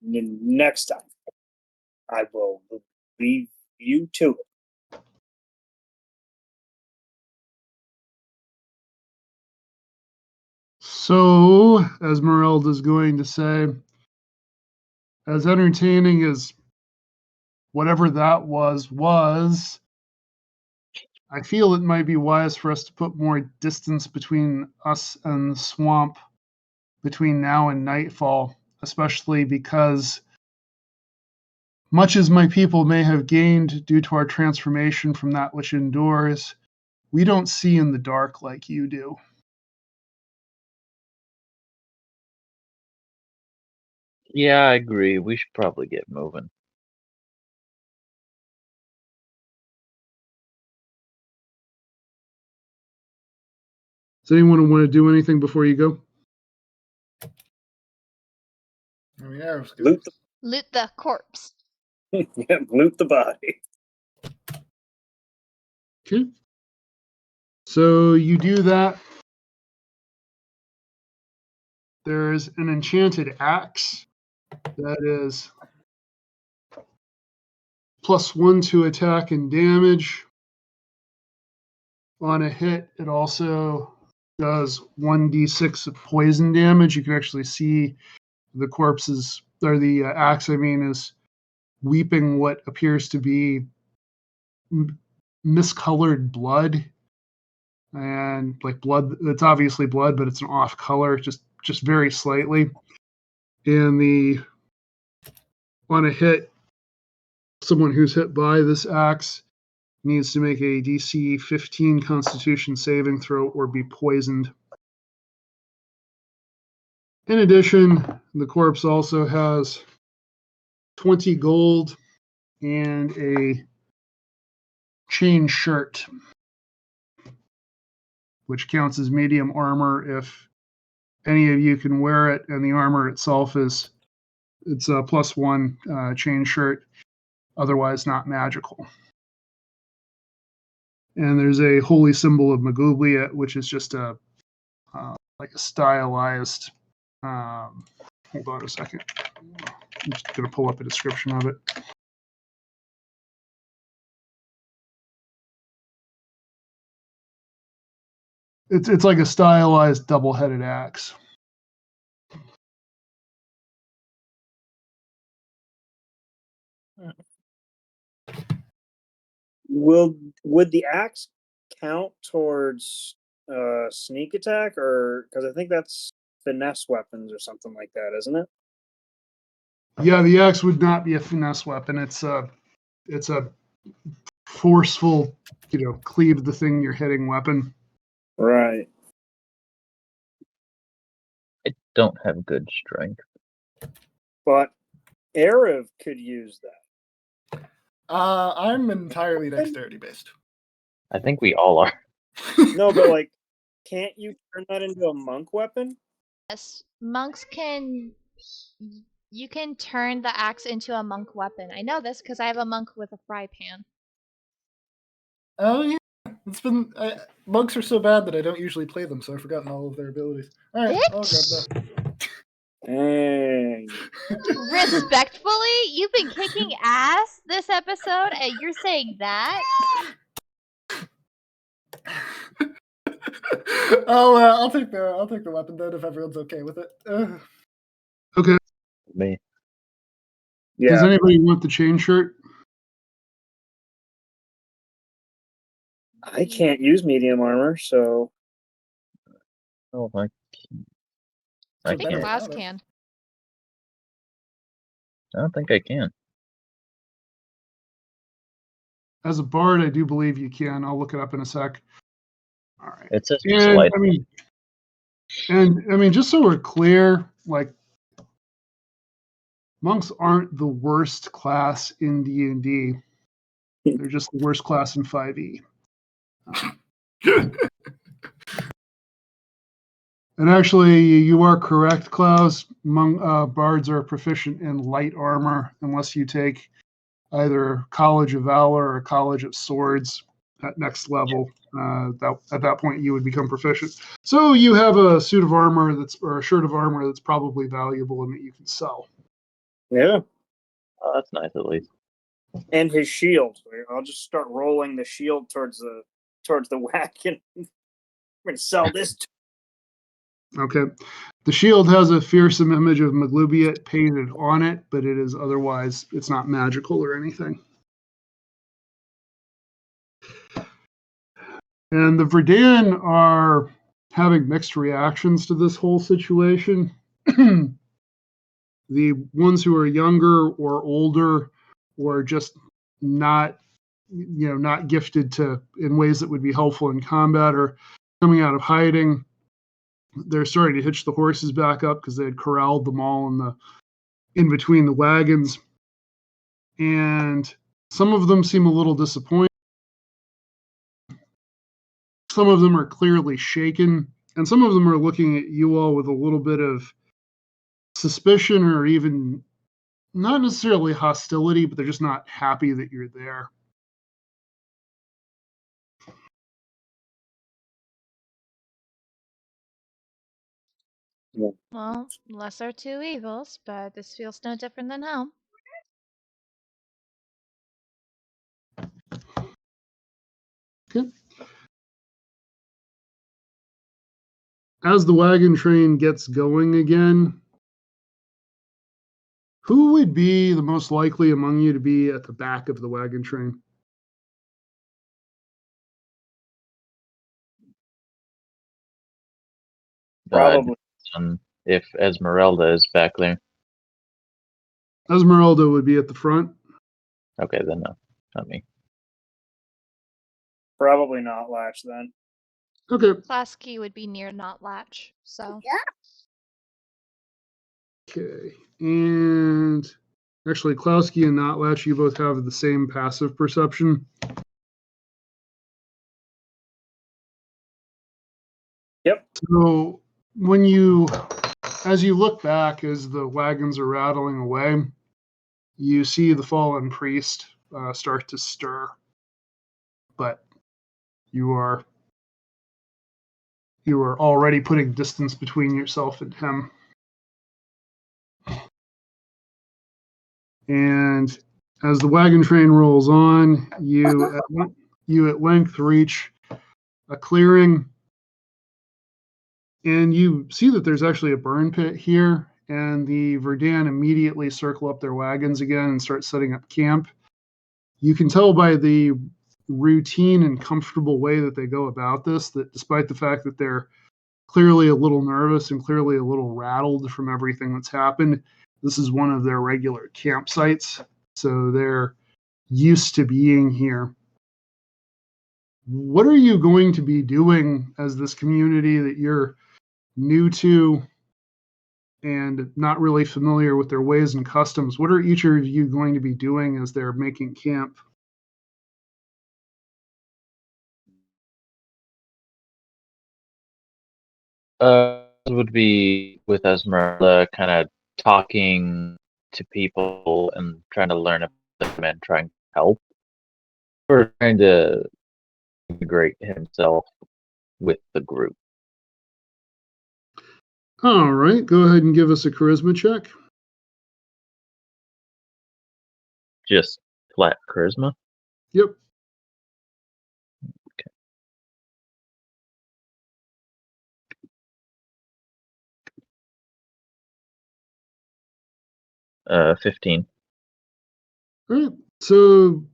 Next time, I will leave you to it. So, as Merelda's going to say, as entertaining as whatever that was, I feel it might be wise for us to put more distance between us and the swamp between now and nightfall, especially because much as my people may have gained due to our transformation from that which endures, we don't see in the dark like you do. Yeah, I agree. We should probably get moving. Does anyone want to do anything before you go? I mean, yeah, Loot the corpse. Loot the body. Okay. So you do that. There's an enchanted axe that is +1 to attack and damage. On a hit, it also does 1d6 of poison damage. You can actually see the corpses, or the axe, is weeping what appears to be miscolored blood. And like blood, it's obviously blood, but it's an off color, just very slightly. And on a hit, someone who's hit by this axe needs to make a DC 15 Constitution saving throw or be poisoned. In addition, the corpse also has 20 gold and a chain shirt, which counts as medium armor if any of you can wear it, and the armor itself is It's a +1 chain shirt, otherwise not magical. And there's a holy symbol of Magublia, which is just a like a stylized. Hold on a second. I'm just going to pull up a description of it. It's like a stylized double-headed axe. Would the axe count towards sneak attack, or because I think that's finesse weapons or something like that, isn't it? Yeah, the axe would not be a finesse weapon. It's a forceful, cleave the thing you're hitting weapon. Right. I don't have good strength. But Arif could use that. I'm entirely dexterity based. I think we all are. No, but like, can't you turn that into a monk weapon? Yes, monks can. You can turn the axe into a monk weapon. I know this because I have a monk with a fry pan. Oh yeah, monks are so bad that I don't usually play them, so I've forgotten all of their abilities. All right, I'll grab that. Dang. Respectfully, you've been kicking ass this episode, and you're saying that? I'll take the weapon then if everyone's okay with it. Okay. Me. Yeah. Does anybody want the chain shirt? I can't use medium armor, so Oh, I I think can't. Klaus can. I don't think I can. As a bard, I do believe you can. I'll look it up in a sec. All right. It says And slide. I mean, just so we're clear, like, monks aren't the worst class in D&D. They're just the worst class in 5e. And actually, you are correct, Klaus. Bards are proficient in light armor unless you take either College of Valor or College of Swords at next level. At that point, you would become proficient. So you have a suit of armor or a shirt of armor that's probably valuable and that you can sell. yeah. Oh, that's nice at least. And his shield. I'll just start rolling the shield towards the wagon. I'm gonna sell this. Okay. The shield has a fearsome image of Maglubiet painted on it, but it's not magical or anything. And the Verdan are having mixed reactions to this whole situation. The ones who are younger or older or just not gifted in ways that would be helpful in combat are coming out of hiding. They're starting to hitch the horses back up because they had corralled them all in between the wagons. And some of them seem a little disappointed. Some of them are clearly shaken. And some of them are looking at you all with a little bit of suspicion or even not necessarily hostility, but they're just not happy that you're there. Well, lesser two evils, but this feels no different than home. Okay. As the wagon train gets going again, who would be the most likely among you to be at the back of the wagon train? Probably. If Esmeralda is back there. Esmeralda would be at the front. Okay, then no, not me. Probably not Latch then. Okay. Klasky would be near not latch, so. Okay. And actually, Klowski and Notlatch, you both have the same passive perception. Yep. So when you as you look back, as the wagons are rattling away, you see the fallen priest start to stir, but you are already putting distance between yourself and him. And as the wagon train rolls on, you at length reach a clearing, and you see that there's actually a burn pit here, and the Verdan immediately circle up their wagons again and start setting up camp. You can tell by the routine and comfortable way that they go about this that despite the fact that they're clearly a little nervous and clearly a little rattled from everything that's happened, this is one of their regular campsites. So they're used to being here. What are you going to be doing as this community that you're new to and not really familiar with their ways and customs? What are each of you going to be doing as they're making camp? Would be with Esmeralda, kind of talking to people and trying to learn about them and trying to help, or trying to integrate himself with the group. All right, go ahead and give us a charisma check. Just flat charisma. Yep. 15. All right. So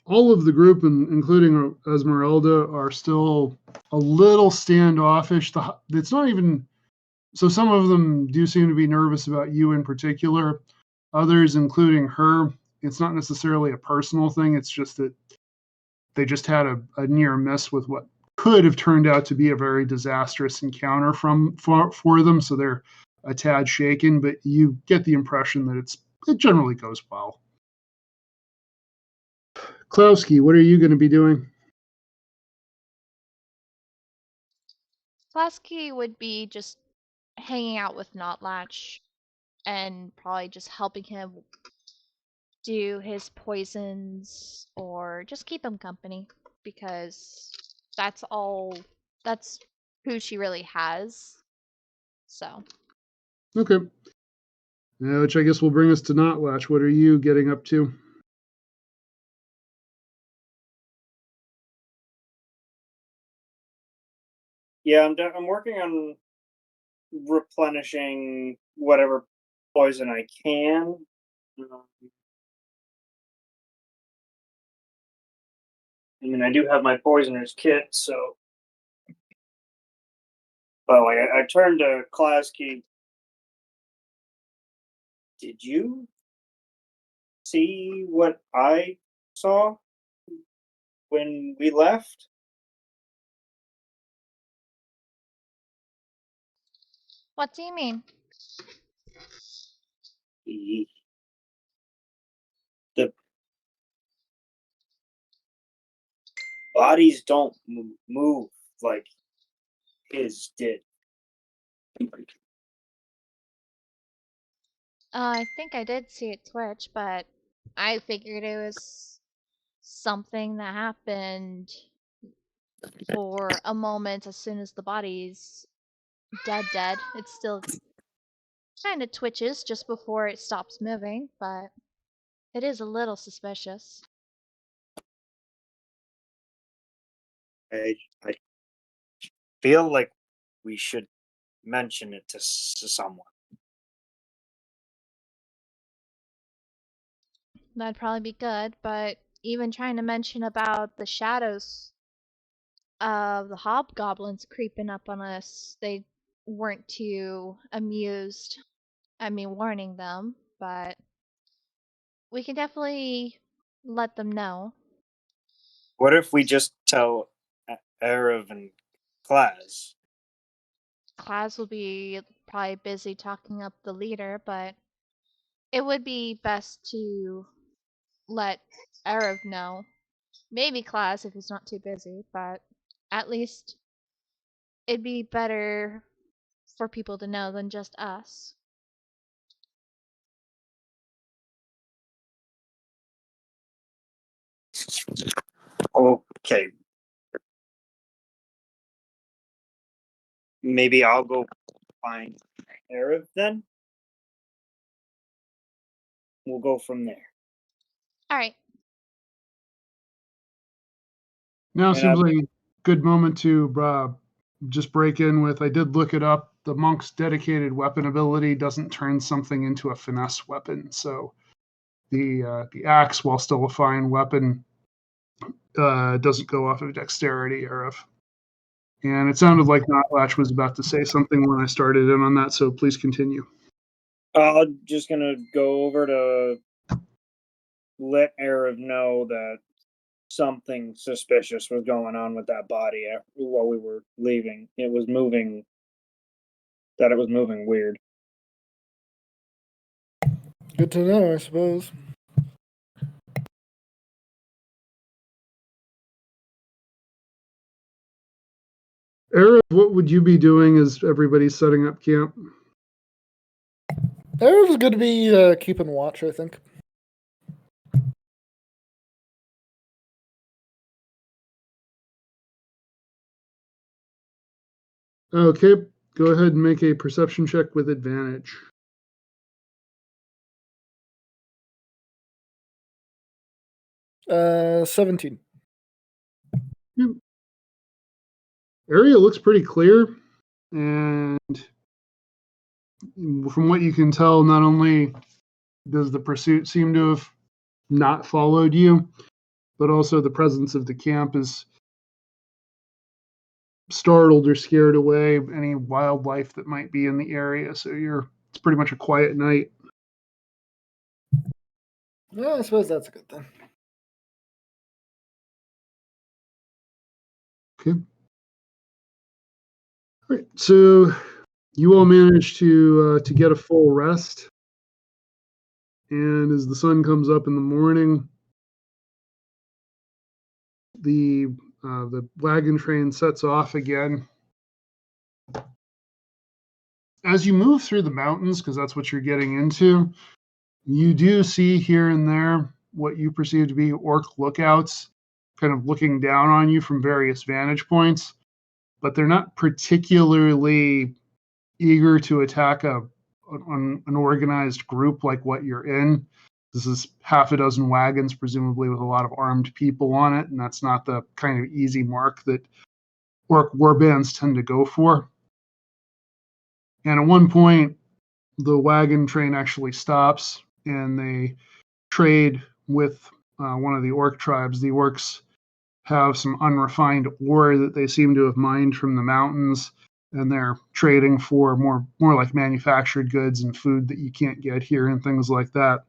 all of the group, including Esmeralda, are still a little standoffish. It's not even so. Some of them do seem to be nervous about you in particular. Others, including her, it's not necessarily a personal thing. It's just that they just had a near miss with what could have turned out to be a very disastrous encounter for them. So they're a tad shaken, but you get the impression that it generally goes well. Klowski, what are you going to be doing? Plasky would be just hanging out with Notlatch and probably just helping him do his poisons or just keep him company because that's who she really has. So. Okay. Which I guess will bring us to Notlatch. What are you getting up to? Yeah, I'm working on replenishing whatever poison I can. I mean, I do have my poisoner's kit, so. But like, I turned to Klasky. Did you see what I saw when we left? What do you mean? The bodies don't move like his did. I think I did see it twitch, but I figured it was something that happened for a moment as soon as the body's dead. It still kind of twitches just before it stops moving, but it is a little suspicious. I feel like we should mention it to someone. That'd probably be good, but even trying to mention about the shadows of the hobgoblins creeping up on us, they weren't too amused. I mean, warning them, but we can definitely let them know. What if we just tell Arav and Klaz? Class will be probably busy talking up the leader, but it would be best to let Arav know. Maybe Class if he's not too busy, but at least it'd be better for people to know than just us. Okay. Maybe I'll go find Arab then. We'll go from there. All right. Now And seems like a good moment to just break in with. I did look it up. The monk's dedicated weapon ability doesn't turn something into a finesse weapon. So the axe, while still a fine weapon, doesn't go off of dexterity or of. And it sounded like Notlatch was about to say something when I started in on that. So please continue. I'm just gonna go over to let Arab know that something suspicious was going on with that body while we were leaving. It was moving. That it was moving weird. Good to know, I suppose. Arab, what would you be doing as everybody's setting up camp? Arab's going to be keeping watch, I think. Okay, go ahead and make a perception check with advantage. Uh, 17. Area looks pretty clear, and from what you can tell, not only does the pursuit seem to have not followed you, but also the presence of the camp is startled or scared away any wildlife that might be in the area. So it's pretty much a quiet night. Well, I suppose that's a good thing. Okay. All right. So you all managed to get a full rest, and as the sun comes up in the morning, the wagon train sets off again. As you move through the mountains, because that's what you're getting into, you do see here and there what you perceive to be orc lookouts, kind of looking down on you from various vantage points, but they're not particularly eager to attack an organized group like what you're in. This is half a dozen wagons, presumably with a lot of armed people on it, and that's not the kind of easy mark that orc warbands tend to go for. And at one point, the wagon train actually stops, and they trade with one of the orc tribes. The orcs have some unrefined ore that they seem to have mined from the mountains, and they're trading for more like manufactured goods and food that you can't get here and things like that.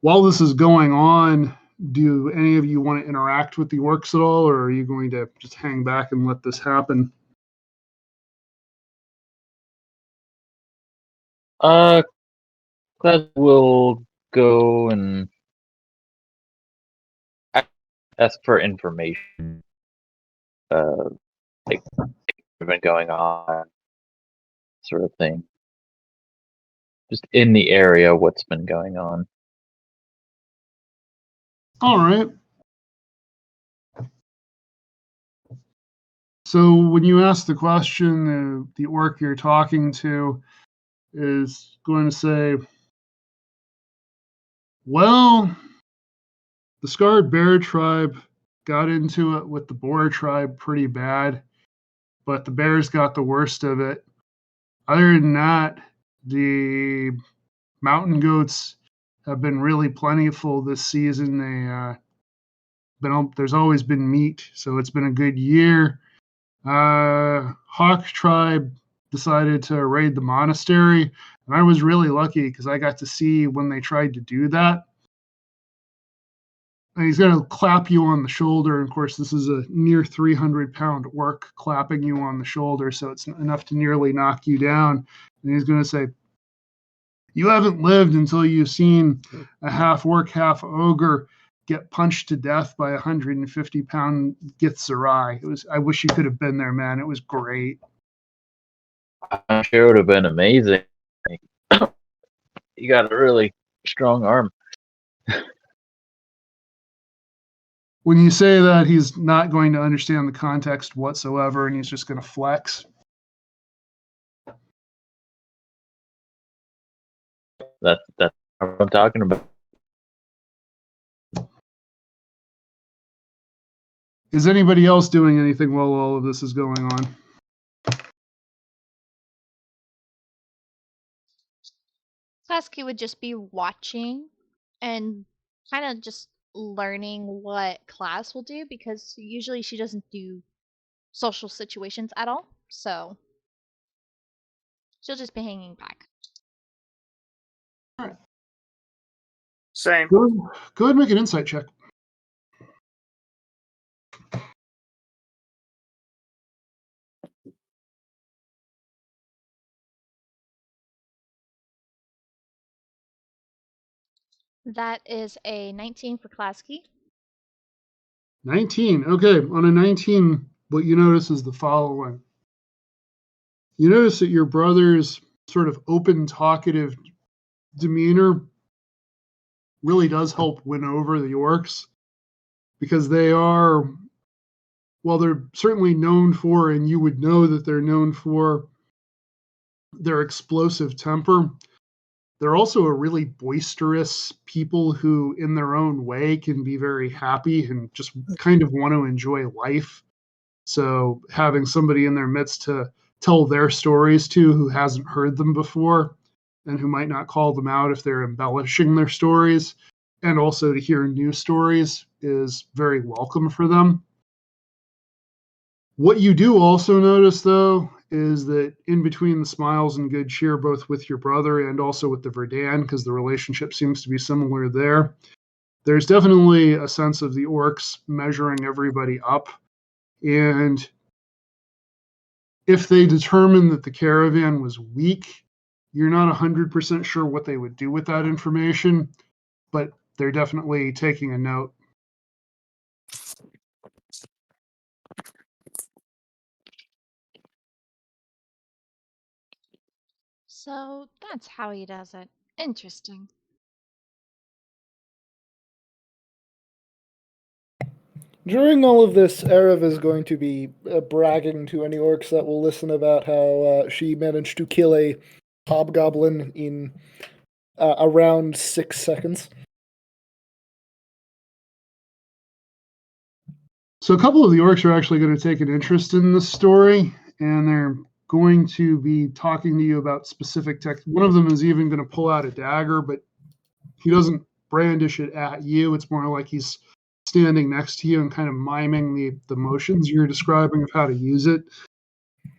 While this is going on, do any of you want to interact with the orcs at all, or are you going to just hang back and let this happen? Glad we'll go and ask for information. Like what's been going on, sort of thing. Just in the area, what's been going on. All right. So when you ask the question, the orc you're talking to is going to say, well, the Scarred Bear tribe got into it with the Boar tribe pretty bad, but the bears got the worst of it. Other than that, the mountain goats have been really plentiful this season. There's always been meat, so it's been a good year. Hawk tribe decided to raid the monastery, and I was really lucky because I got to see when they tried to do that. And he's going to clap you on the shoulder. And of course, this is a near 300-pound orc clapping you on the shoulder, so it's enough to nearly knock you down. And he's going to say, you haven't lived until you've seen a half orc, half ogre get punched to death by a 150-pound Githzerai. I wish you could have been there, man. It was great. I'm sure it would have been amazing. You got a really strong arm. When you say that, he's not going to understand the context whatsoever, and he's just going to flex. That's what I'm talking about. Is anybody else doing anything while all of this is going on? Klasky would just be watching and kind of just learning what class will do because usually she doesn't do social situations at all. So she'll just be hanging back. Same. Go ahead and make an insight check. That is a 19 for Klasky. 19. Okay, on a 19, what you notice is the following. You notice that your brother's sort of open, talkative demeanor really does help win over the orcs because they are, well, they're certainly known for, and you would know that they're known for their explosive temper. They're also a really boisterous people who, in their own way, can be very happy and just kind of want to enjoy life. So having somebody in their midst to tell their stories to who hasn't heard them before and who might not call them out if they're embellishing their stories, and also to hear new stories is very welcome for them. What you do also notice, though, is that in between the smiles and good cheer, both with your brother and also with the Verdan, because the relationship seems to be similar there, there's definitely a sense of the orcs measuring everybody up. And if they determine that the caravan was weak, you're not 100% sure what they would do with that information, but they're definitely taking a note. So that's how he does it. Interesting. During all of this, Erev is going to be bragging to any orcs that will listen about how she managed to kill a hobgoblin in around 6 seconds. So a couple of the orcs are actually going to take an interest in this story, and they're going to be talking to you about specific tech. One of them is even going to pull out a dagger, but he doesn't brandish it at you. It's more like he's standing next to you and kind of miming the motions you're describing of how to use it.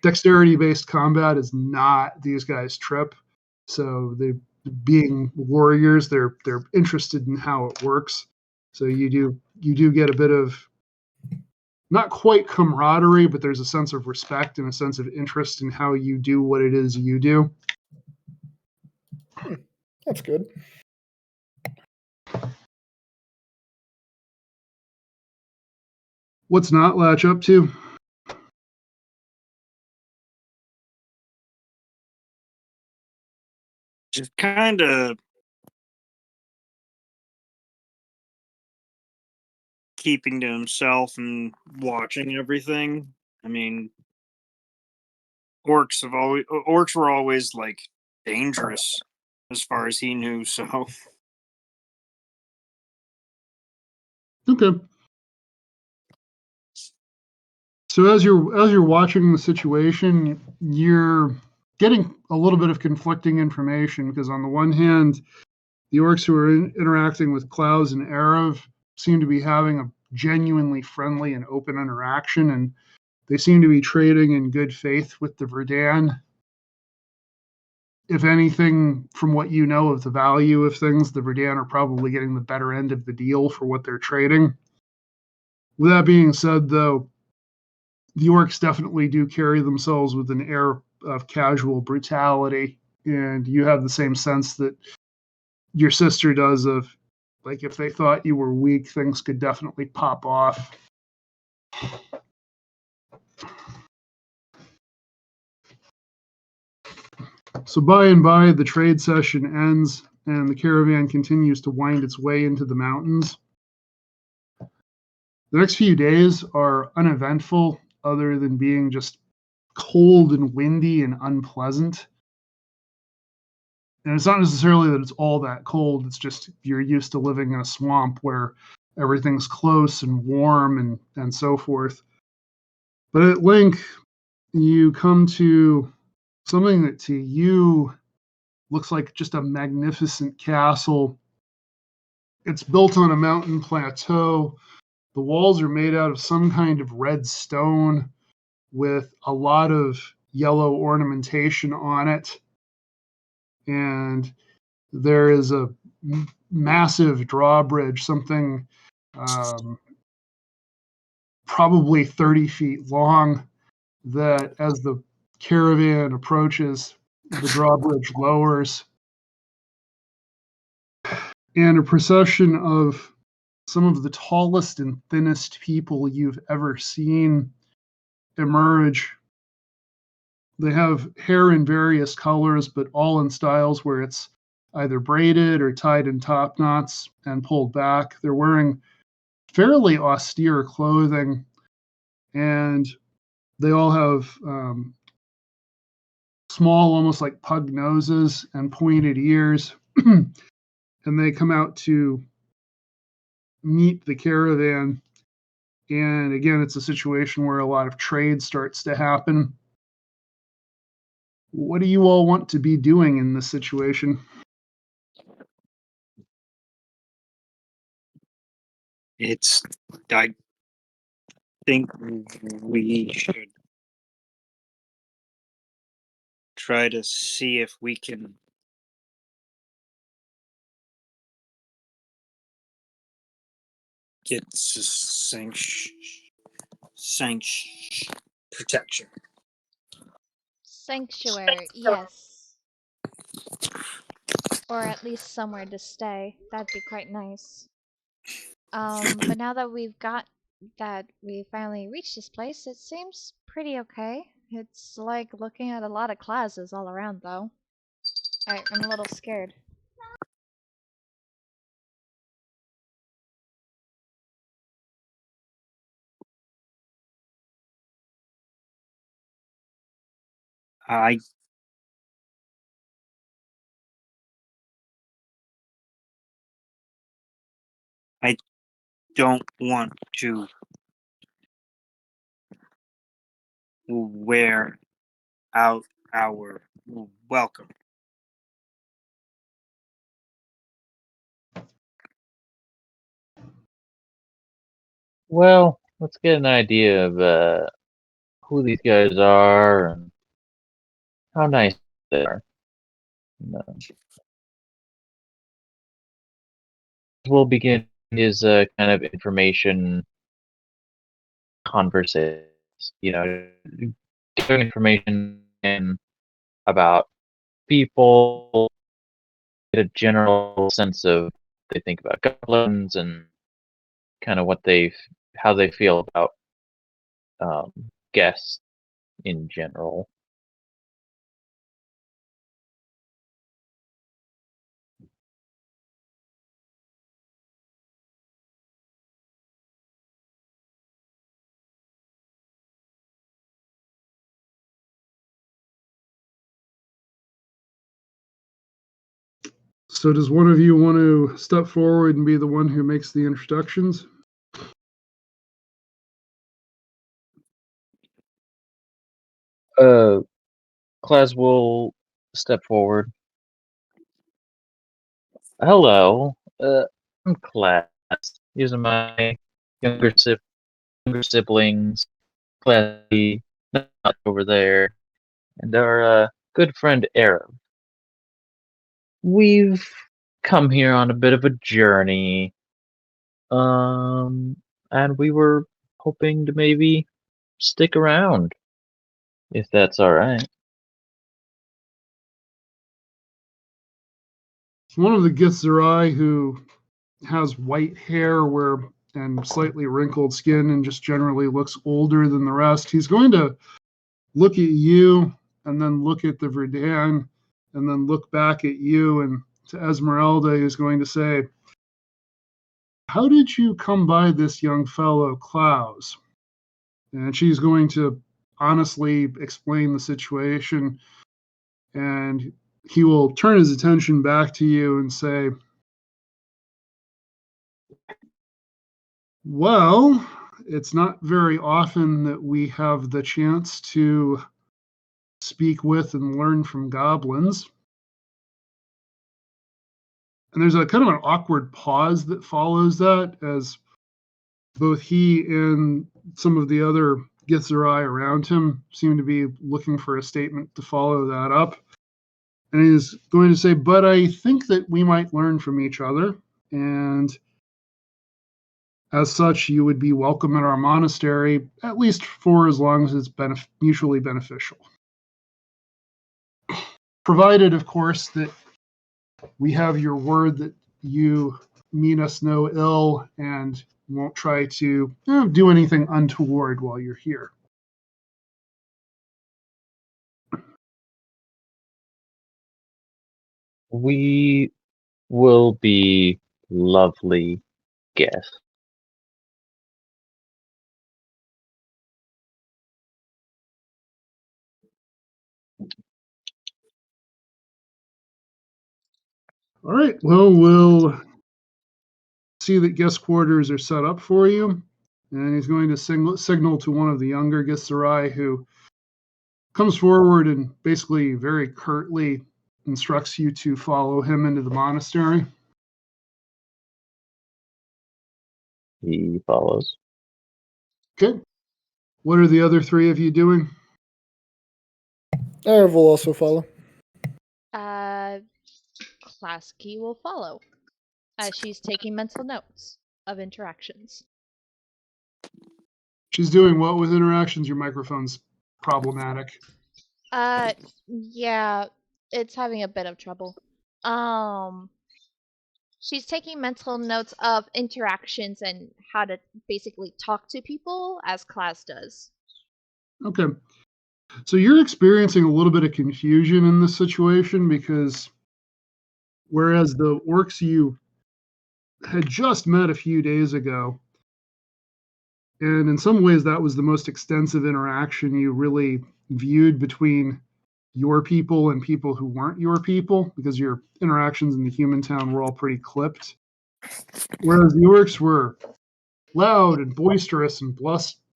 Dexterity-based combat is not these guys' trip. So they, being warriors, they're interested in how it works. So you do get a bit of not quite camaraderie, but there's a sense of respect and a sense of interest in how you do what it is you do. That's good. What's not latch up to? Just kind of keeping to himself and watching everything. I mean, orcs were always like dangerous as far as he knew. So Okay. So as you're watching the situation, you're getting a little bit of conflicting information because on the one hand, the orcs who are interacting with Klaus and Erev seem to be having a genuinely friendly and open interaction, and they seem to be trading in good faith with the Verdan. If anything, from what you know of the value of things, the Verdan are probably getting the better end of the deal for what they're trading. With that being said, though, the orcs definitely do carry themselves with an air of casual brutality, and you have the same sense that your sister does of, like, if they thought you were weak, things could definitely pop off. So by and by, the trade session ends, and the caravan continues to wind its way into the mountains. The next few days are uneventful, other than being just cold and windy and unpleasant. And it's not necessarily that it's all that cold, it's just you're used to living in a swamp where everything's close and warm and so forth. But at length, you come to something that to you looks like just a magnificent castle. It's built on a mountain plateau. The walls are made out of some kind of red stone with a lot of yellow ornamentation on it. And there is a massive drawbridge, something probably 30 feet long, that as the caravan approaches, the drawbridge lowers. And a procession of some of the tallest and thinnest people you've ever seen emerge. They have hair in various colors, but all in styles where it's either braided or tied in top knots and pulled back. They're wearing fairly austere clothing, and they all have small, almost like pug noses and pointed ears. And they come out to meet the caravan. And again, it's a situation where a lot of trade starts to happen. What do you all want to be doing in this situation? I think we should try to see if we can get protection. Sanctuary, yes. Or at least somewhere to stay. That'd be quite nice. But now that we finally reached this place, it seems pretty okay. It's like looking at a lot of classes all around, though. I'm a little scared. I don't want to wear out our welcome. Well, let's get an idea of who these guys are and how nice they are. We'll begin his kind of information conversations. Giving information about people, get a general sense of what they think about goblins and kind of how they feel about guests in general. So does one of you want to step forward and be the one who makes the introductions? Class will step forward. Hello, I'm Class. These are my younger siblings, Classy, not over there, and our good friend Arab. We've come here on a bit of a journey, and we were hoping to maybe stick around, if that's all right. One of the Githzerai who has white hair and slightly wrinkled skin and just generally looks older than the rest. He's going to look at you and then look at the Verdan and then look back at you and to Esmeralda, who's going to say, "How did you come by this young fellow, Klaus?" And she's going to honestly explain the situation, and he will turn his attention back to you and say, "Well, it's not very often that we have the chance to speak with and learn from goblins." And there's a kind of an awkward pause that follows that, as both he and some of the other Githzerai around him seem to be looking for a statement to follow that up. And he's going to say, "But I think that we might learn from each other, and as such, you would be welcome in our monastery, at least for as long as it's mutually beneficial. Provided, of course, that we have your word that you mean us no ill and won't try to do anything untoward while you're here." We will be lovely guests. All right, well, we'll see that guest quarters are set up for you. And he's going to signal to one of the younger Githzerai, who comes forward and basically very curtly instructs you to follow him into the monastery. He follows. Okay. What are the other three of you doing? Arv will also follow. Class Key will follow, as she's taking mental notes of interactions. She's doing what with interactions? Your microphone's problematic. Yeah, it's having a bit of trouble. She's taking mental notes of interactions and how to basically talk to people, as class does. Okay. So you're experiencing a little bit of confusion in this situation, because whereas the orcs you had just met a few days ago, and in some ways that was the most extensive interaction you really viewed between your people and people who weren't your people, because your interactions in the human town were all pretty clipped. Whereas the orcs were loud and boisterous and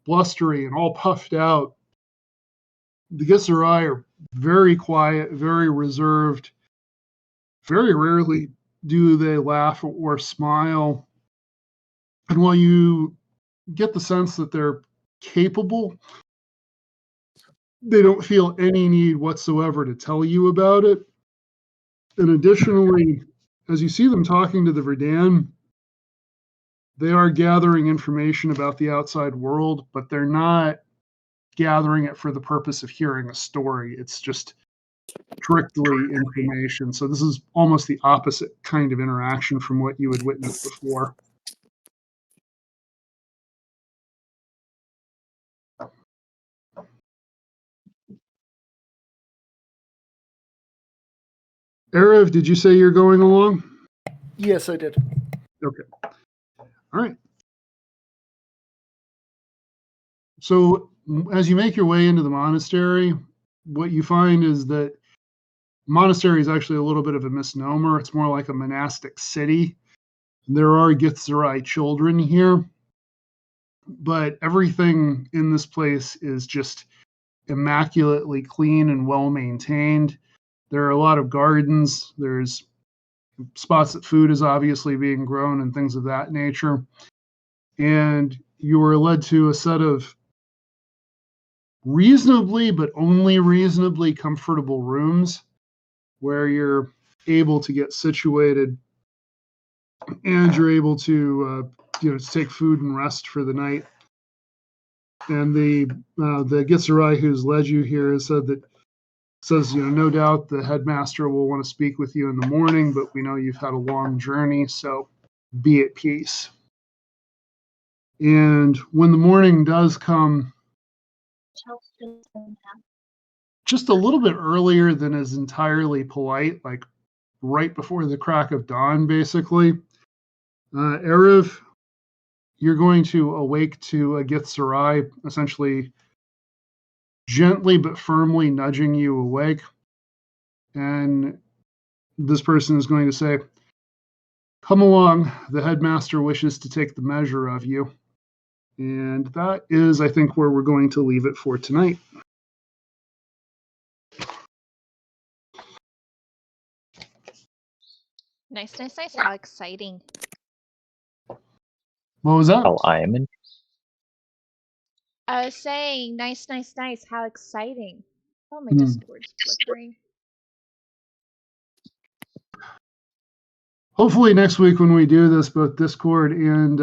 blustery and all puffed out, the Githzerai are very quiet, very reserved. Very rarely do they laugh or smile. And while you get the sense that they're capable, they don't feel any need whatsoever to tell you about it. And additionally, as you see them talking to the Verdan, they are gathering information about the outside world, but they're not gathering it for the purpose of hearing a story. It's just strictly information. So this is almost the opposite kind of interaction from what you had witnessed before. Erev, did you say you're going along? Yes, I did. Okay. All right. So as you make your way into the monastery, what you find is that monastery is actually a little bit of a misnomer. It's more like a monastic city. There are Githzerai children here, but everything in this place is just immaculately clean and well maintained. There are a lot of gardens. There's spots that food is obviously being grown and things of that nature. And you were led to a set of reasonably, but only reasonably comfortable rooms where you're able to get situated and you're able to, take food and rest for the night. And the Githzerai who's led you here has says, no doubt the headmaster will want to speak with you in the morning, but we know you've had a long journey, so be at peace. And when the morning does come, just a little bit earlier than is entirely polite, like right before the crack of dawn, basically. Erev, you're going to awake to a Gith Sarai, essentially gently but firmly nudging you awake. And this person is going to say, "Come along, the headmaster wishes to take the measure of you." And that is, I think, where we're going to leave it for tonight. Nice, nice, nice. How exciting. What was that? Oh, I am in. I was saying, nice, nice, nice. How exciting. Oh, my Hmm. Discord's flickering. Hopefully next week when we do this, both Discord and